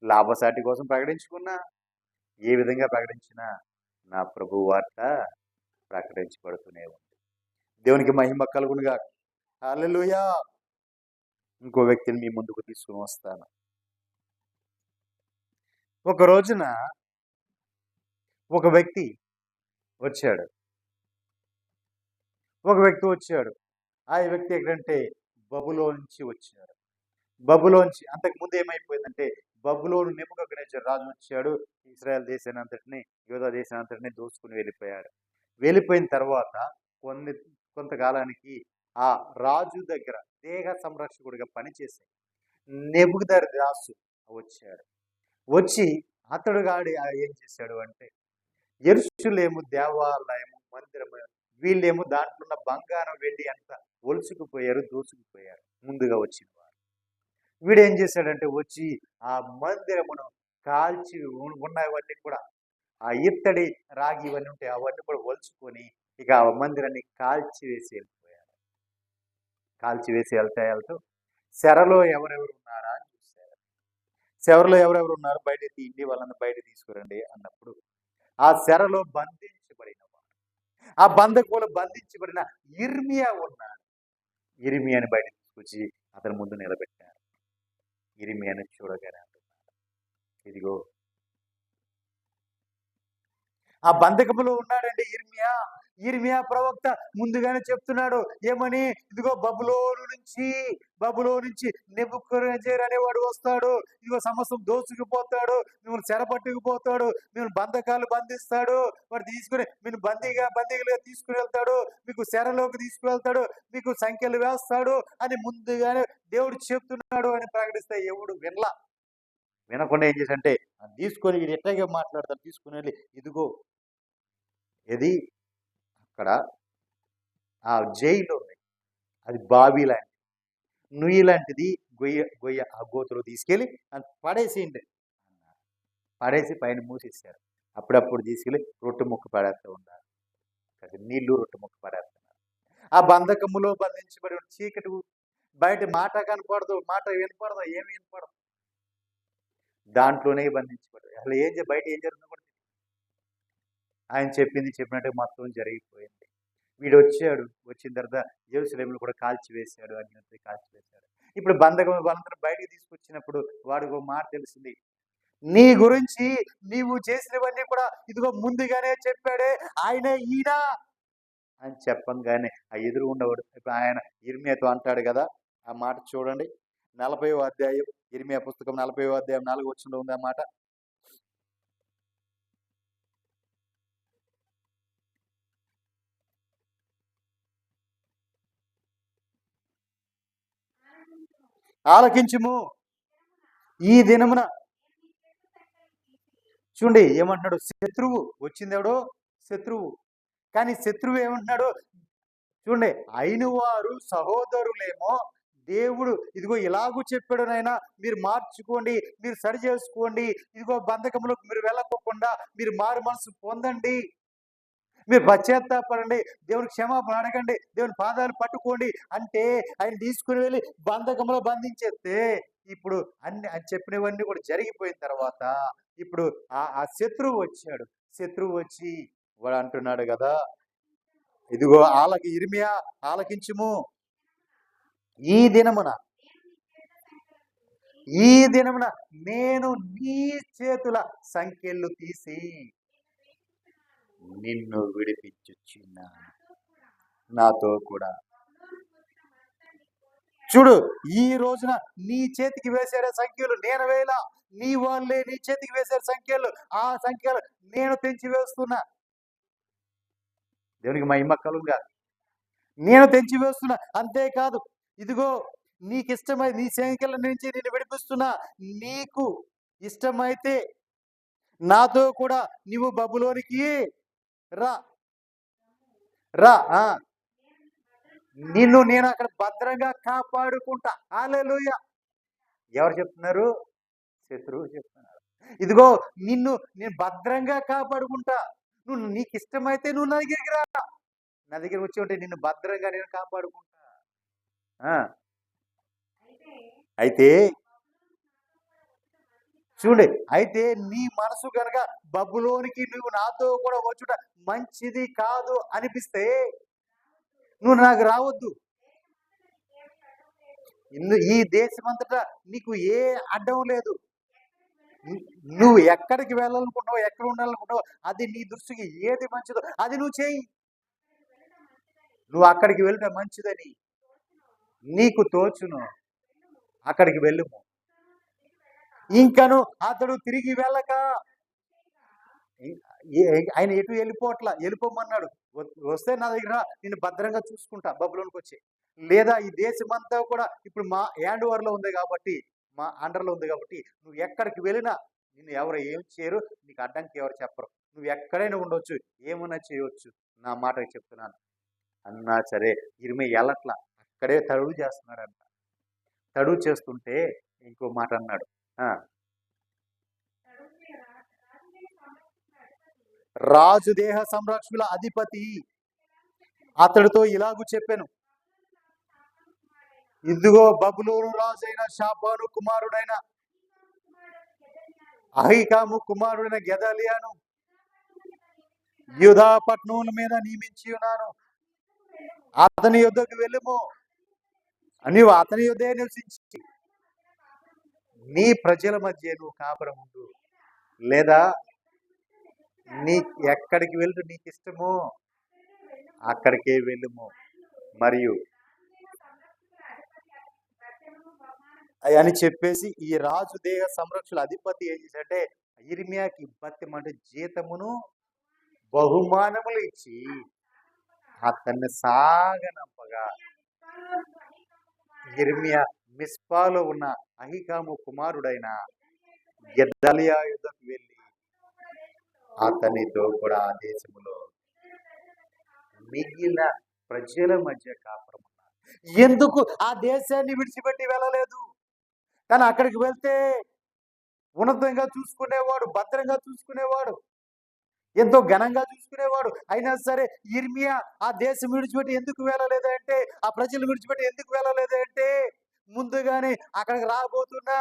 లాభసాటి కోసం ప్రకటించుకున్నా, ఏ విధంగా ప్రకటించినా నా ప్రభు వార్త ప్రకటించబడుతూనే ఉంది. దేవునికి మహిమ కలుగునుగా. హల్లెలూయా. ఇంకో వ్యక్తిని మీ ముందుకు తీసుకుని వస్తాను. ఒక రోజున ఒక వ్యక్తి వచ్చాడు. ఆ వ్యక్తి ఎక్కడంటే బబులో నుంచి వచ్చాడు. బబులోంచి అంతకుముందు ఏమైపోయిందంటే, బబులోను నెబుకద్నెజర్ రాజు వచ్చాడు, ఇశ్రాయేల్ దేశాన్ని అంతటిని, యూదా దేశాన్ని అంతటిని దోచుకుని వెళ్ళిపోయాడు. వెళ్ళిపోయిన తర్వాత కొంతకాలానికి ఆ రాజు దగ్గర దేహ సంరక్షకుడిగా పనిచేసే నెబుకద్నెజరు వచ్చాడు. వచ్చి అతడు గాడి ఏం చేశాడు అంటే, యెరూషలేము దేవాలయము, మందిరము, వీళ్ళేమో దాంట్లో ఉన్న బంగారం వెండి అంతా ఒలుచుకుపోయారు, దోచుకుపోయారు ముందుగా వచ్చిన వారు. వీడేం చేశాడంటే, వచ్చి ఆ మందిరమును కాల్చి ఉన్నవన్నీ కూడా, ఆ ఇత్తడి రాగి ఇవన్నీ ఉంటాయి, అవన్నీ కూడా ఒలుచుకొని ఇక ఆ మందిరాన్ని కాల్చివేసి వెళ్ళిపోయారు. కాల్చివేసి వెళ్తూ శరలో ఎవరెవరు ఉన్నారా అని చూశారు. శరలో ఎవరెవరు ఉన్నారు, బయట తీయండి, వాళ్ళని బయట తీసుకురండి అన్నప్పుడు ఆ శరలో బంధించబడిన వాడు, ఆ బంధకులు బంధించబడిన ఇర్మియా ఉన్నాడు. ఇర్మియాని బయట తీసుకొచ్చి అతని ముందు నిలబెట్టారు. ఇర్మియాని చూడగానే అంటున్నాడు, ఇదిగో ఆ బంధకములో ఉన్నాడండి ఇర్మియా ప్రవక్త. ముందుగానే చెప్తున్నాడు ఏమని, ఇదిగో బబులోను నుంచి నెబుకద్నెజర్ అనేవాడు వస్తాడు, ఇదిగో సమస్తం దోచుకుపోతాడు, మిమ్మల్ని చెరపట్టుకుపోతాడు, మిమ్మల్ని బంధకాలు బంధిస్తాడు, వాడు తీసుకుని మీరు బందీలుగా తీసుకుని వెళ్తాడు, మీకు చెరలోకి తీసుకువెళ్తాడు, మీకు సంఖ్యలు వేస్తాడు అని ముందుగానే దేవుడు చెప్తున్నాడు అని ప్రకటిస్తే ఎవడు వినకుండా ఏం చేశాడంటే, తీసుకొని ఇది ఎట్లాగే మాట్లాడతాడు, తీసుకుని వెళ్ళి ఇదిగో ఇది అక్కడ ఆ జైలు ఉంది, అది బావి లాంటిది, నుయ్యి లాంటిది, గొయ్య ఆ గోతులో తీసుకెళ్ళి పడేసి పైన మూసేశారు. అప్పుడప్పుడు తీసుకెళ్ళి రొట్టె ముక్క పడేస్తూ ఉన్నారు, నీళ్లు రొట్టె ముక్క పడేస్తున్నారు. ఆ బంధకములో బంధించబడి చీకటి, బయట మాట కనపడదు, మాట వినపడదు, ఏమి వినపడదు, దాంట్లోనే బంధించబడదు. అసలు బయట ఏం జరుగుతుందో కూడా ఆయన చెప్పినట్టు మొత్తం జరిగిపోయింది. వీడు వచ్చిన తర్వాత యెరూషలేమును కూడా కాల్చివేశాడు, అన్నింటినీ కాల్చివేశాడు. ఇప్పుడు వాళ్ళందరూ బయటికి తీసుకొచ్చినప్పుడు వాడికి ఒక మాట తెలిసింది, నీ గురించి నీవు చేసినవన్నీ కూడా ఇదిగో ముందుగానే చెప్పాడే ఆయనే ఈయన అని చెప్పంగానే ఆ ఎదురు ఉండవాడు ఇప్పుడు ఆయన ఇర్మియాతో అంటాడు కదా, ఆ మాట చూడండి, 40వ అధ్యాయం, ఇర్మియా పుస్తకం 40వ అధ్యాయం 4వ వచనంలో ఉంది ఆ మాట. ఆలకించుము, ఈ దినమున. చూడండి ఏమంటున్నాడు, శత్రువు వచ్చింది ఎవడో శత్రువు, కానీ శత్రువు ఏమంటున్నాడు చూడండి, అయిన వారు సహోదరులేమో దేవుడు ఇదిగో ఇలాగూ చెప్పాడు నాయనా, మీరు మార్చుకోండి, మీరు సరి చేసుకోండి, ఇదిగో బంధకంలోకి మీరు వెళ్ళకోకుండా మీరు మారు మనసు పొందండి, మీరు పశ్చాత్తాపడండి, దేవుని క్షమాపణ అడగండి, దేవుని పాదాలు పట్టుకోండి అంటే ఆయన తీసుకుని వెళ్ళి బంధకంలో బంధించేస్తే ఇప్పుడు ఆయన చెప్పినవన్నీ కూడా జరిగిపోయిన తర్వాత ఇప్పుడు ఆ శత్రువు వచ్చాడు. శత్రువు వచ్చి వాడు అంటున్నాడు కదా, ఇదిగో ఇర్మియా ఆలకించుము, ఈ దినమున ఈ దినమున నేను నీ చేతుల సంకెళ్ళు తీసి నిన్ను విడిపించుచున్నాను, నాతో కూడా. చూడు, ఈ రోజున నీ చేతికి వేసాడే సంఖ్యలు నేను వేలా, నీ వాళ్ళే నీ చేతికి వేసే సంఖ్యలు, ఆ సంఖ్యలు నేను తెంచి వేస్తున్నా. దేవునికి మహిమ కలుగుగా. నేను తెంచి వేస్తున్నా. అంతేకాదు, ఇదిగో నీకు ఇష్టమై నీ సంఖ్యల నుంచి నేను విడిపిస్తున్నా. నీకు ఇష్టమైతే నాతో కూడా నీవు బబులోనికి రా రా నిన్ను నేను అక్కడ భద్రంగా కాపాడుకుంటా. హల్లెలూయా. ఎవరు చెప్తున్నారు? శత్రువు చెప్తున్నారు. ఇదిగో నిన్ను నేను భద్రంగా కాపాడుకుంటా, నీకు ఇష్టమైతే నువ్వు నా దగ్గరికి రా, నా దగ్గర వచ్చి ఉంటే నిన్ను భద్రంగా నేను కాపాడుకుంటా. అయితే చూడండి, అయితే నీ మనసు కనుక బబులోనికి నువ్వు నాతో కూడా వచ్చుట మంచిది కాదు అనిపిస్తే నువ్వు నాకు రావద్దు. ఈ దేశమంతటా నీకు ఏ అడ్డం లేదు. నువ్వు ఎక్కడికి వెళ్ళాలనుకుంటావు, ఎక్కడ ఉండాలనుకుంటావు, అది నీ దృష్టికి ఏది మంచిదో అది నువ్వు చేయి. నువ్వు అక్కడికి వెళ్ళిన మంచిదని నీకు తోచును, అక్కడికి వెళ్ళుము. ఇంకను అతడు తిరిగి వెళ్ళక, ఆయన ఎటు వెళ్ళిపోమన్నాడు. వస్తే నా దగ్గర నేను భద్రంగా చూసుకుంటా బబులోనికి వచ్చి, లేదా ఈ దేశమంతా కూడా ఇప్పుడు మా హ్యాండ్ ఓవర్లో ఉంది కాబట్టి, మా అండర్లో ఉంది కాబట్టి నువ్వు ఎక్కడికి వెళ్ళినా నిన్ను ఎవరు ఏం చేయరు, నీకు అడ్డంకి ఎవరు చెప్పరు, నువ్వు ఎక్కడైనా ఉండొచ్చు, ఏమన్నా చేయవచ్చు, నా మాటకి చెప్తున్నాను అన్నా సరే. ఇర్మియా వెళ్ళట్లా, అక్కడే తడువు చేస్తున్నాడంట. తడువు చేస్తుంటే ఇంకో మాట అన్నాడు, రాజు దేహ సంరక్షకుల అధిపతి అతడితో ఇలాగూ చెప్పాను, ఇదిగో బబులోను రాజైన షాపాను కుమారుడైన అహీకాము కుమారుడైన గెదలియాను యూదా పట్టణముల మీద నియమించి ఉన్నాను, అతని యుద్ధకు వెళ్ళుము, నీవు అతని యుద్ధే నివసించి నీ ప్రజల మధ్య నువ్వు కాపురం ఉండు, లేదా నీ ఎక్కడికి వెళ్ళు నీకు ఇష్టమో అక్కడికే వెళ్ళుము. మరియు అని చెప్పేసి ఈ రాజు దేహ సంరక్షణ అధిపతి ఏం చేశాడంటే ఇర్మియాకి ఇబ్బత్యం అంటే జీతమును బహుమానములు ఇచ్చి అతన్ని సాగనంపగా ఇర్మియా మిస్పాలో ఉన్న అహికాము కుమారుడైన గెదలియా యుద్ధకు వెళ్ళి అతనితో కూడా ఆ దేశంలో మిగిలిన ప్రజల మధ్య కాపురం ఉన్నారు. ఎందుకు ఆ దేశాన్ని విడిచిపెట్టి వెళ్ళలేదు? కానీ అక్కడికి వెళ్తే ఉన్నతంగా చూసుకునేవాడు, భద్రంగా చూసుకునేవాడు, ఎంతో ఘనంగా చూసుకునేవాడు. అయినా సరే ఇర్మియా ఆ దేశం విడిచిపెట్టి ఎందుకు వెళ్ళలేదంటే, ఆ ప్రజలు విడిచిపెట్టి ఎందుకు వెళ్ళలేదంటే, ముందుగానే అక్కడికి రాబోతున్నా,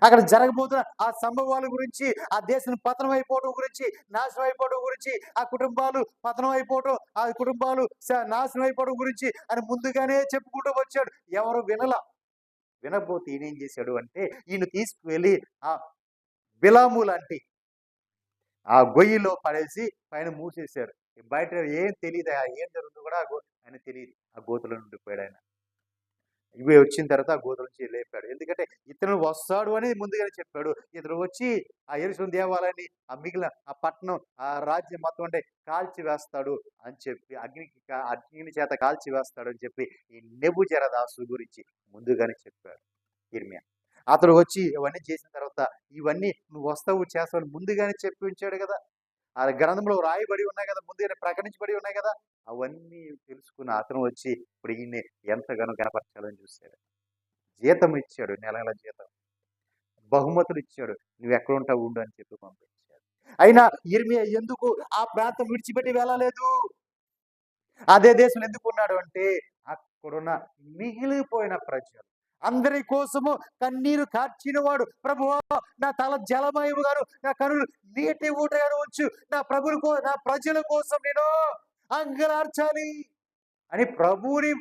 అక్కడ జరగబోతున్న ఆ సంభవాల గురించి, ఆ దేశం పతనం అయిపోవడం గురించి, నాశనం అయిపోవడం గురించి, ఆ కుటుంబాలు పతనం అయిపోవడం, ఆ కుటుంబాలు నాశనం అయిపోవడం గురించి అని ముందుగానే చెప్పుకుంటూ వచ్చాడు. ఎవరు వినబోతే ఈయనేం చేశాడు అంటే, ఈయన తీసుకువెళ్ళి ఆ బిలాము లాంటి ఆ గొయ్యిలో పడేసి పైన మూసేశారు. బయట ఏం తెలియదు, ఏం జరుగుతుందో కూడా ఆయన తెలియదు. ఆ గోతులో ఉండిపోయాడు ఆయన. ఇవి వచ్చిన తర్వాత ఆ గోతుల నుంచి లేపాడు. ఎందుకంటే ఇతను వస్తాడు అని ముందుగానే చెప్పాడు. ఇతను వచ్చి ఆ యెరూషలేము దేవాలయాన్ని, ఆ మిగిలిన ఆ పట్టణం, ఆ రాజ్యం మొత్తం అంటే కాల్చి వేస్తాడు అని చెప్పి, అగ్ని చేత కాల్చి వేస్తాడు అని చెప్పి ఈ నెబుజరదాసు గురించి ముందుగానే చెప్పాడు ఇర్మియా. అతడు వచ్చి ఇవన్నీ చేసిన తర్వాత, ఇవన్నీ నువ్వు వస్తావు చేస్తావు ముందుగానే చెప్పి ఉంచాడు కదా. ఆ గ్రంథంలో రాయబడి ఉన్నాయి కదా, ముందే ప్రకటించబడి ఉన్నాయి కదా, అవన్నీ తెలుసుకున్న అతను వచ్చి ఇప్పుడు ఈయన్ని ఎంతగానో కనపరచాలని చూశాడు. జీతం ఇచ్చాడు, నెల నెల జీతం, బహుమతులు ఇచ్చాడు. నువ్వు ఎక్కడ ఉంటావు ఉండు అని చెప్పి పంపించాడు. అయినా యిర్మీయా ఎందుకు ఆ ప్రాంతం విడిచిపెట్టి వెళ్ళలేదు? అదే దేశంలో ఎందుకు ఉన్నాడు అంటే, అక్కడున్న మిగిలిపోయిన ప్రజలు అందరి కోసము కన్నీరు కార్చినవాడు, ప్రభువా నా తల జలమయముగాను నా కనులు నీటి ఊటగాను ఉంచు, నా ప్రజల కోసం నేను అంగలార్చాలి అని ప్రభువుని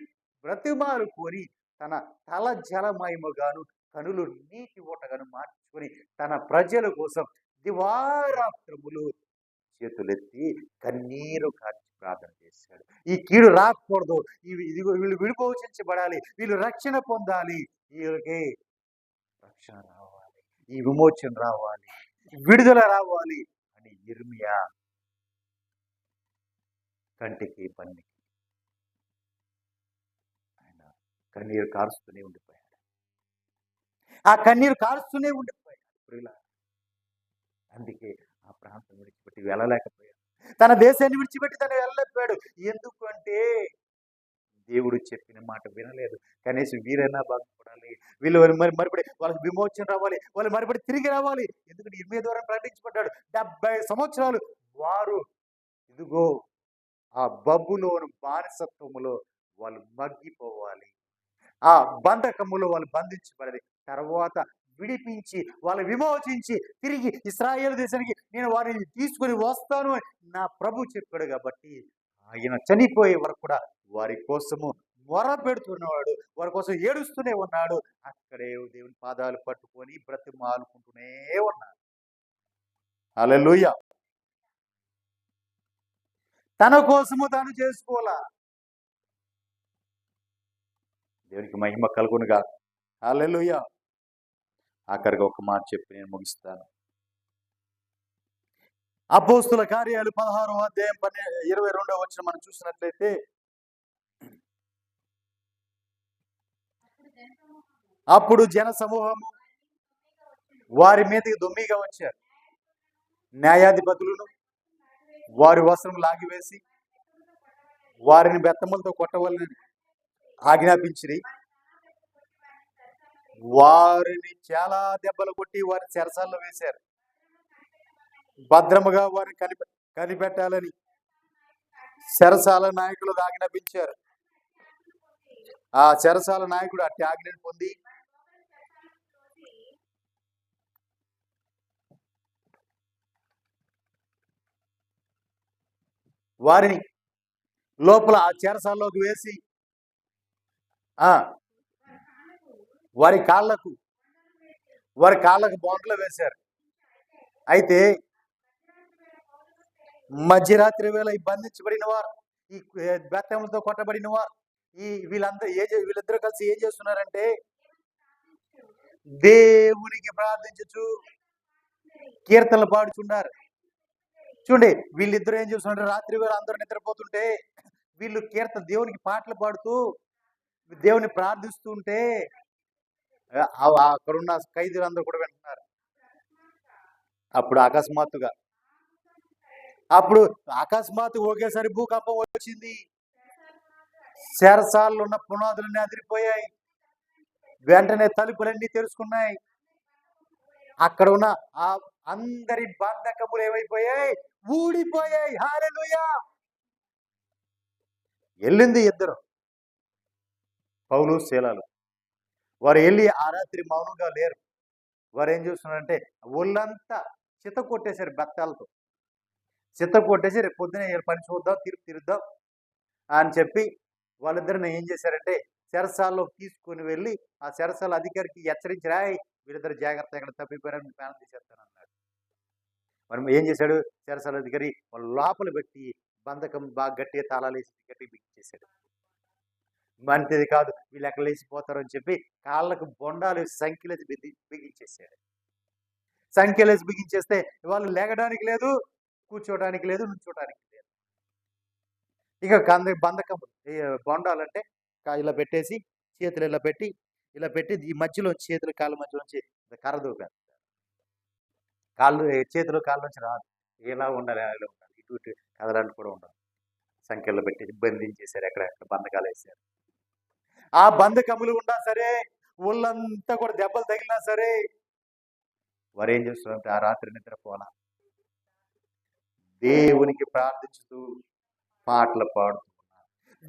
బ్రతిమాలుకొని తన తల జలమయముగాను కనులు నీటి ఊటగాను మార్చుకొని తన ప్రజల కోసం దివారాత్రములు చేతులెత్తి కన్నీరు కార్చి ప్రార్థన చేశాడు. ఈ కీడు రాకూడదు, ఇదిగో వీళ్ళు విడిపోషించబడాలి, వీళ్ళు రక్షణ పొందాలి, వీళ్ళకి రక్షణ రావాలి, ఈ విమోచన రావాలి, విడుదల రావాలి అని యిర్మీయా కంటికి పన్నికి ఆయన కన్నీరు కారుస్తూనే ఉండిపోయాడు. ఆ కన్నీరు కారుస్తూనే ఉండిపోయాడు ప్రియులారా. అందుకే ఆ ప్రాంతం విడిచిపెట్టి వెళ్ళలేకపోయాడు, తన దేశాన్ని విడిచిపెట్టి తను వెళ్ళలేకపోయాడు. ఎందుకు అంటే దేవుడు చెప్పిన మాట వినలేదు. కనీసం వీరైనా బాగుపడాలి, వీళ్ళు మరిపడి వాళ్ళకి విమోచన రావాలి, వాళ్ళు మరిపడి తిరిగి రావాలి. ఎందుకంటే యిర్మీయా ద్వారా ప్రకటించబడ్డాడు 70 సంవత్సరాలు వారు ఇదిగో ఆ బబులోను బానిసత్వములో వాళ్ళు మగ్గిపోవాలి, ఆ బంధకములో వాళ్ళు బంధించబడాలి, తర్వాత విడిపించి వాళ్ళు విమోచించి తిరిగి ఇశ్రాయేలు దేశానికి నేను వారిని తీసుకొని వస్తాను అని నా ప్రభు చెప్పాడు. కాబట్టి ఆయన చనిపోయే వరకు కూడా వారి కోసము మొర పెడుతున్నవాడు, వారి కోసం ఏడుస్తూనే ఉన్నాడు. అక్కడే దేవుని పాదాలు పట్టుకొని బ్రతిమాలుకుంటూనే ఉన్నాడు. హల్లెలూయా. తన కోసము తాను చేసుకోవాలా. దేవునికి మహిమ కలుగునుగా. హల్లెలూయా. ఆఖరిగా ఒక మాట చెప్పి నేను ముగిస్తాను. అపోస్తుల కార్యాలు 16వ అధ్యాయం 22వ వచనం మనం చూసినట్లయితే, అప్పుడు జన సమూహము వారి మీదకి దొమ్మిగా వచ్చారు, న్యాయాధిపతులను వారి వస్త్రం లాగివేసి వారిని బెత్తములతో కొట్టవలని ఆజ్ఞాపించిరి. వారిని చాలా దెబ్బలు కొట్టి వారి చెరసాల్లో వేశారు. భద్రముగా వారిని కనిపెట్టాలని చెరసాల నాయకులు ఆజ్ఞాపించారు. ఆ చెరసాల నాయకుడు అట్టి ఆజ్ఞను పొంది వారిని లోపల ఆ చెరసాల్లోకి వేసి వారి కాళ్ళకు బోన్లు వేశారు. అయితే మధ్యరాత్రి వేళ ఈ బంధించబడిన వారు, ఈ బెత్తములతో కొట్టబడిన వారు, వీళ్ళిద్దరూ కలిసి ఏం చేస్తున్నారంటే దేవునికి ప్రార్థించచ్చు కీర్తనలు పాడుచున్నారు. చూడండి, వీళ్ళిద్దరూ ఏం చేస్తున్నారు, రాత్రి వేళ అందరూ నిద్రపోతుంటే వీళ్ళు దేవునికి పాటలు పాడుతూ దేవుని ప్రార్థిస్తుంటే అక్కడున్న ఖైదీలందరూ కూడా వింటున్నారు. అప్పుడు అకస్మాత్తుగా ఒకేసారి భూకంపం వచ్చింది. చెరసాల్లో ఉన్న పునాదులన్నీ అదిరిపోయాయి. వెంటనే తలుపులన్నీ తెరుచుకున్నాయి. అక్కడ ఉన్న ఆ అందరి బంధకములు ఏమైపోయాయి, ఊడిపోయాయి. హల్లెలూయా. వెళ్ళింది ఇద్దరు, పౌలు శీలాలు. వారు వెళ్ళి ఆ రాత్రి మౌనంగా లేరు. వారు ఏం చేస్తున్నారంటే ఒళ్ళంతా చిత కొట్టేశారు, బెత్తాలతో చిత కొట్టేసి రేపు పొద్దున పని చూద్దాం, తిరుద్దాం అని చెప్పి వాళ్ళిద్దరిని ఏం చేశారంటే చెరసాల్లో తీసుకుని వెళ్ళి ఆ చెరసాల అధికారికి హెచ్చరించారు, వీళ్ళిద్దరు జాగ్రత్త, ఎక్కడ తప్పిపోయారని ప్లాన్ తీసేస్తాను అన్నాడు. మరి ఏం చేశాడు చెరసాల అధికారి, వాళ్ళు లోపల పెట్టి బంధకం బాగా గట్టిగా తాళాలేసి గట్టిగా బిగించేశాడు. మంచిది కాదు, వీళ్ళు ఎక్కడ లేచిపోతారు అని చెప్పి కాళ్ళకు బొండాలు సంఖ్యలేసి బిగించేసాడు. సంఖ్యలేసి బిగించేస్తే వాళ్ళు లేగడానికి లేదు, కూర్చోడానికి లేదు, నుంచోడానికి లేదు. ఇక బంధకం బొండాలంటే ఇలా పెట్టేసి చేతులు ఇలా పెట్టి ఈ మధ్యలో చేతులు కాళ్ళ మధ్యలోంచి కర్ర దూకారు. చేతులు కాళ్ళ నుంచి రాదు, ఎలా ఉండాలి అలా ఉండాలి, ఇటు ఇటు కదలాంటి కూడా ఉండాలి. సంఖ్యలో పెట్టి బంధించేశారు, ఎక్కడెక్కడ బంధకాలు వేశారు. ఆ బంధకములు ఉన్నా సరే, ఒళ్ళంతా కూడా దెబ్బలు తగిలినా సరే, వారు ఏం చేస్తున్నారంటే ఆ రాత్రి నిద్రపోలా, దేవునికి ప్రార్థించుతూ పాటలు పాడుతున్నారు.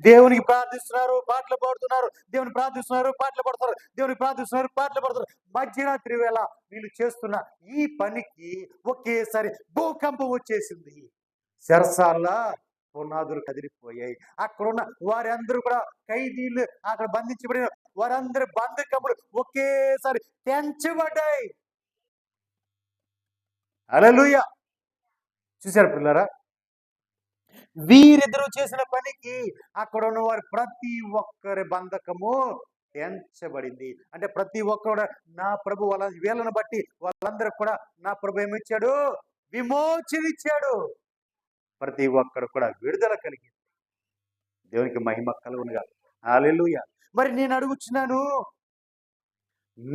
దేవునికి ప్రార్థిస్తున్నారు, పాటలు పాడుతున్నారు. దేవుని ప్రార్థిస్తున్నారు, పాటలు పాడుతున్నారు. దేవునికి ప్రార్థిస్తున్నారు, పాటలు పాడుతున్నారు. మధ్యరాత్రి వేళ వీళ్ళు చేస్తున్న ఈ పనికి ఒకేసారి భూకంపం వచ్చేసింది. చెరసాల పునాదులు కదిలిపోయాయి. అక్కడున్న వారందరూ కూడా ఖైదీలు, అక్కడ బంధించబడిన వారందరి బంధకములు ఒకేసారి తెంచబడ్డాయి. హల్లెలూయా. చూశారు పిల్లరా, వీరిద్దరూ చేసిన పనికి అక్కడ ఉన్న వారి ప్రతి ఒక్కరి బంధకము తెంచబడింది. అంటే ప్రతి ఒక్కరు నా ప్రభు వాళ్ళ వీళ్ళను బట్టి వాళ్ళందరూ కూడా నా ప్రభు ఏమిచ్చాడు? విమోచన ఇచ్చాడు. ప్రతి ఒక్కరు కూడా విడుదల కలిగింది. దేవునికి మహిమ కలుగునుగా. హల్లెలూయా. మరి నేను అడుగుచున్నాను,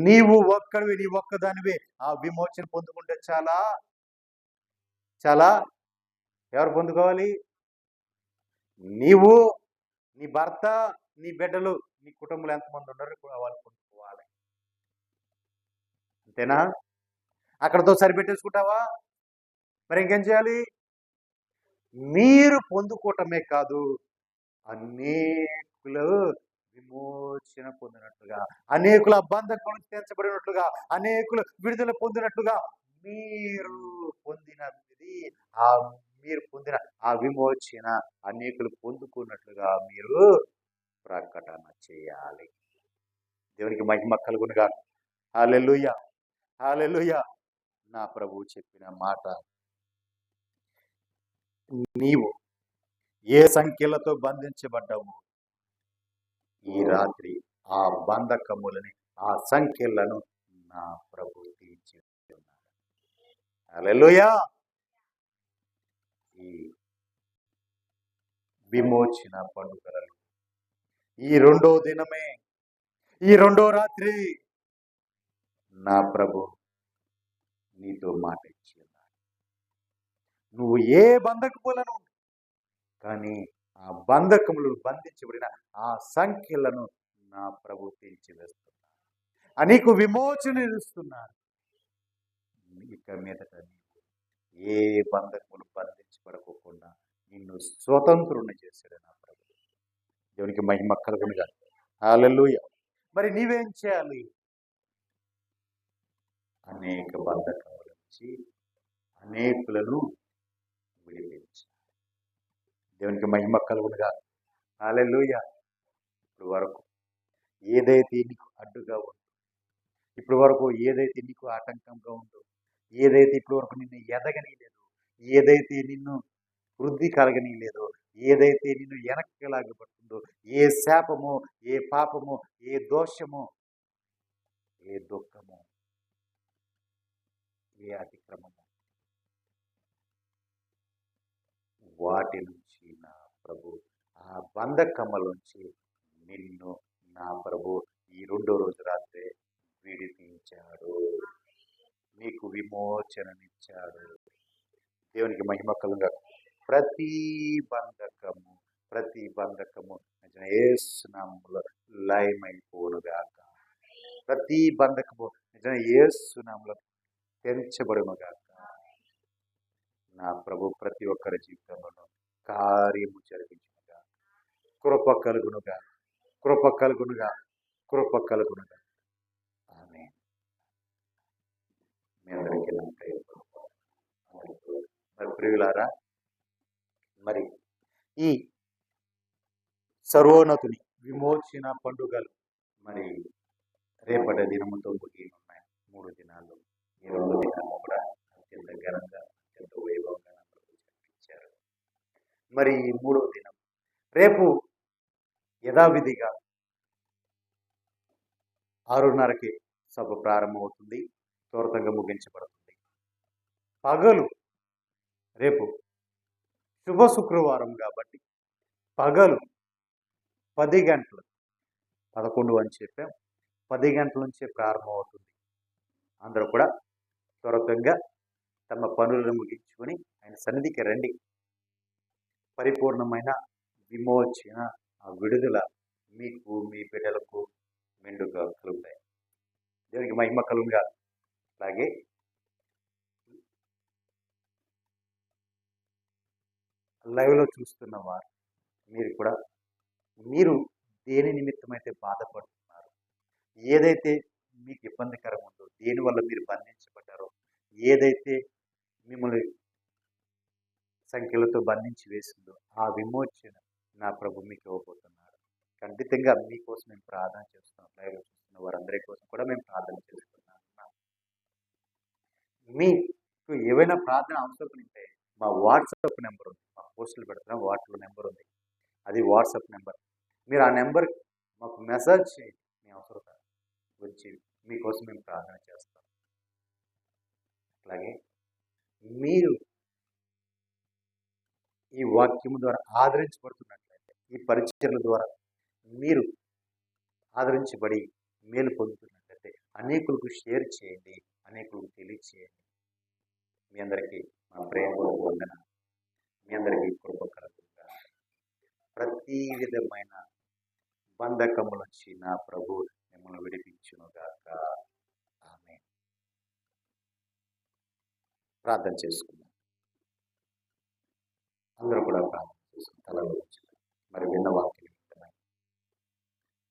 నీవు ఒక్కడివి, నీ ఒక్కదానివే ఆ విమోచన పొందుకుంటే చాలా చాలా ఎవరు పొందుకోవాలి? నీవు, నీ భర్త, నీ బిడ్డలు, నీ కుటుంబంలో ఎంతమంది ఉన్నారు కూడా వాళ్ళు పొందుకోవాలి. అంతేనా? అక్కడతో సరిపెట్టేసుకుంటావా? మరి ఇంకేం చేయాలి? మీరు పొందుకోవటమే కాదు, అనేకులు విమోచన పొందినట్లుగా, అనేకుల బంధకం తెంచబడినట్లుగా, అనేకులు విడుదల పొందినట్లుగా మీరు పొందినది, ఆ మీరు పొందిన ఆ విమోచన అనేకులు పొందుకున్నట్లుగా మీరు ప్రకటన చేయాలి. దేవునికి మహిమ కలుగునుగా. హల్లెలూయా, హల్లెలూయా. నా ప్రభువు చెప్పిన మాట, నీవు ఏ సంఖ్యలతో బంధించబడ్డావు, ఈ రాత్రి ఆ బంధకములని, ఆ సంఖ్యలను నా ప్రభు తీర్చి ఉన్నాడు. హల్లెలూయా. ఈ విమోచన పండుగలలో ఈ రెండో దినమే, ఈ రెండో రాత్రి నా ప్రభు నీతో మాట ఇచ్చి ఉన్నాడు. నువ్వు ఏ బంధకములను, కానీ ఆ బంధకములు బంధించబడిన ఆ సంఖ్యలను నా ప్రభు తీర్చివేస్తున్నాడు. నీకు విమోచన ఇస్తున్నాడు. ఇక మీదట ఏ బంధకములు బంధించబడకుండా నిన్ను స్వతంత్రుని చేశాడు నా ప్రభు. దేవునికి మహిమ కలుగునుగా. హల్లెలూయా. మరి నీవేం చేయాలి? అనేక బంధకముల నుంచి అనేకులను విడిపించాలి. దేవునికి మహిమ కలుగునుగా. హల్లెలూయా. ఇప్పుడు వరకు ఏదైతే నీకు అడ్డుగా ఉందో, ఇప్పుడు వరకు ఏదైతే నీకు ఆటంకంగా ఉందో, ఏదైతే ఇప్పుడు వరకు నిన్ను ఎదగనీయలేదు, ఏదైతే నిన్ను వృద్ధి కలగనీయలేదు, ఏదైతే నిన్ను వెనక్కి లాగబడుతుందో, ఏ శాపమో, ఏ పాపమో, ఏ దోషమో, ఏ దుఃఖమో, ఏ అతిక్రమమో, వాటి నుంచి నా ప్రభు, ఆ బంధకముల నుంచి నిన్ను నా ప్రభు ఈ రెండో రోజు రాత్రి విడిపించాడు. నీకు విమోచననిచ్చాడు. దేవునికి మహిమ కలుగుగా. ప్రతి బంధకము యేసు నామములో లయమైపోనుగాక. ప్రతి బంధకము యేసు నామములో తెంచబడునుగాక. నా ప్రభు ప్రతి ఒక్కరి జీవితంలో కార్యము జరిగించునుగా. కృప కలుగునుగా, కృప కలుగునుగా, కృప కలుగునుగా. ఆమేన్. మీ అందరికీ నా ప్రేమ. మరి ప్రియులారా, మరి ఈ సర్వోన్నతుని విమోచన పండుగలు మరి రేపటి దినముతో ముగియనున్నాయి. 3 దినాలు. ఈ 2 దినాలు కూడా అత్యంత ఘనంగా, అత్యంత వైభవంగా జరిపించారు. మరి ఈ 3వ దినం రేపు యథావిధిగా 6:30కి సభ ప్రారంభమవుతుంది, త్వరితంగా ముగించబడుతుంది. పగలు రేపు శుభ శుక్రవారం కాబట్టి పగలు 10 గంటలు, 11 అని చెప్పాం, 10 గంటల నుంచే ప్రారంభమవుతుంది. అందరూ కూడా త్వరితంగా తమ పనులను ముగించుకొని ఆయన సన్నిధికి రండి. పరిపూర్ణమైన విమోచన, ఆ విడుదల మీకు మీ బిడ్డలకు మెండుగా కలుగుతాయి. దేవునికి మహిమ కలుగుగా. అలాగే లైవ్లో చూస్తున్న వారు మీరు కూడా మీరు దేని నిమిత్తమైతే బాధపడుతున్నారు, ఏదైతే మీకు ఇబ్బందికరం ఉందో, దేనివల్ల మీరు బంధించబడ్డారో, ఏదైతే మిమ్మల్ని సంఖ్యలతో బంధించి వేసిందో ఆ విమోచన నా ప్రభు మీకు ఇవ్వబోతున్నాడు. ఖండితంగా మీకోసం మేము ప్రార్థన చేస్తున్నాం. లైవ్లో చూస్తున్న వారందరి కోసం కూడా మేము ప్రార్థన చేస్తున్నాం. మీకు ఏవైనా ప్రార్థన అవసరం ఉంటే మా వాట్సాప్ నెంబర్ ఉంది, మా పోస్టులు పెడుతున్నాం, వాట్సాప్ నెంబర్ ఉంది, అది వాట్సాప్ నెంబర్. మీరు ఆ నెంబర్ మాకు మెసేజ్ చేయండి. మీ అవసరత వచ్చి మీకోసం మేము ప్రార్థన చేస్తాం. అలాగే మీరు ఈ వాక్యము ద్వారా ఆదరించబడుతున్నట్లయితే, ఈ పరిచర్ల ద్వారా మీరు ఆదరించబడి మేలు పొందుతున్నట్లయితే అనేకులకు షేర్ చేయండి, అనేకులకు తెలియచేయండి. మీ అందరికీ మా ప్రేమ వందన, మీ అందరికీ కృప కలుగుగా. ప్రతి విధమైన బంధకముల నుంచి నా ప్రభు మిమ్మల్ని విడిపించునుగాక. ఆమేన్. ప్రార్థన చేసుకుందాం. అందరూ కూడా ప్రార్థన చేసుకుని తలలో మరి విన్న వాక్యం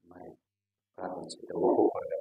మరి ప్రార్థన చేద్దాం. ఒక్కొక్కరుగా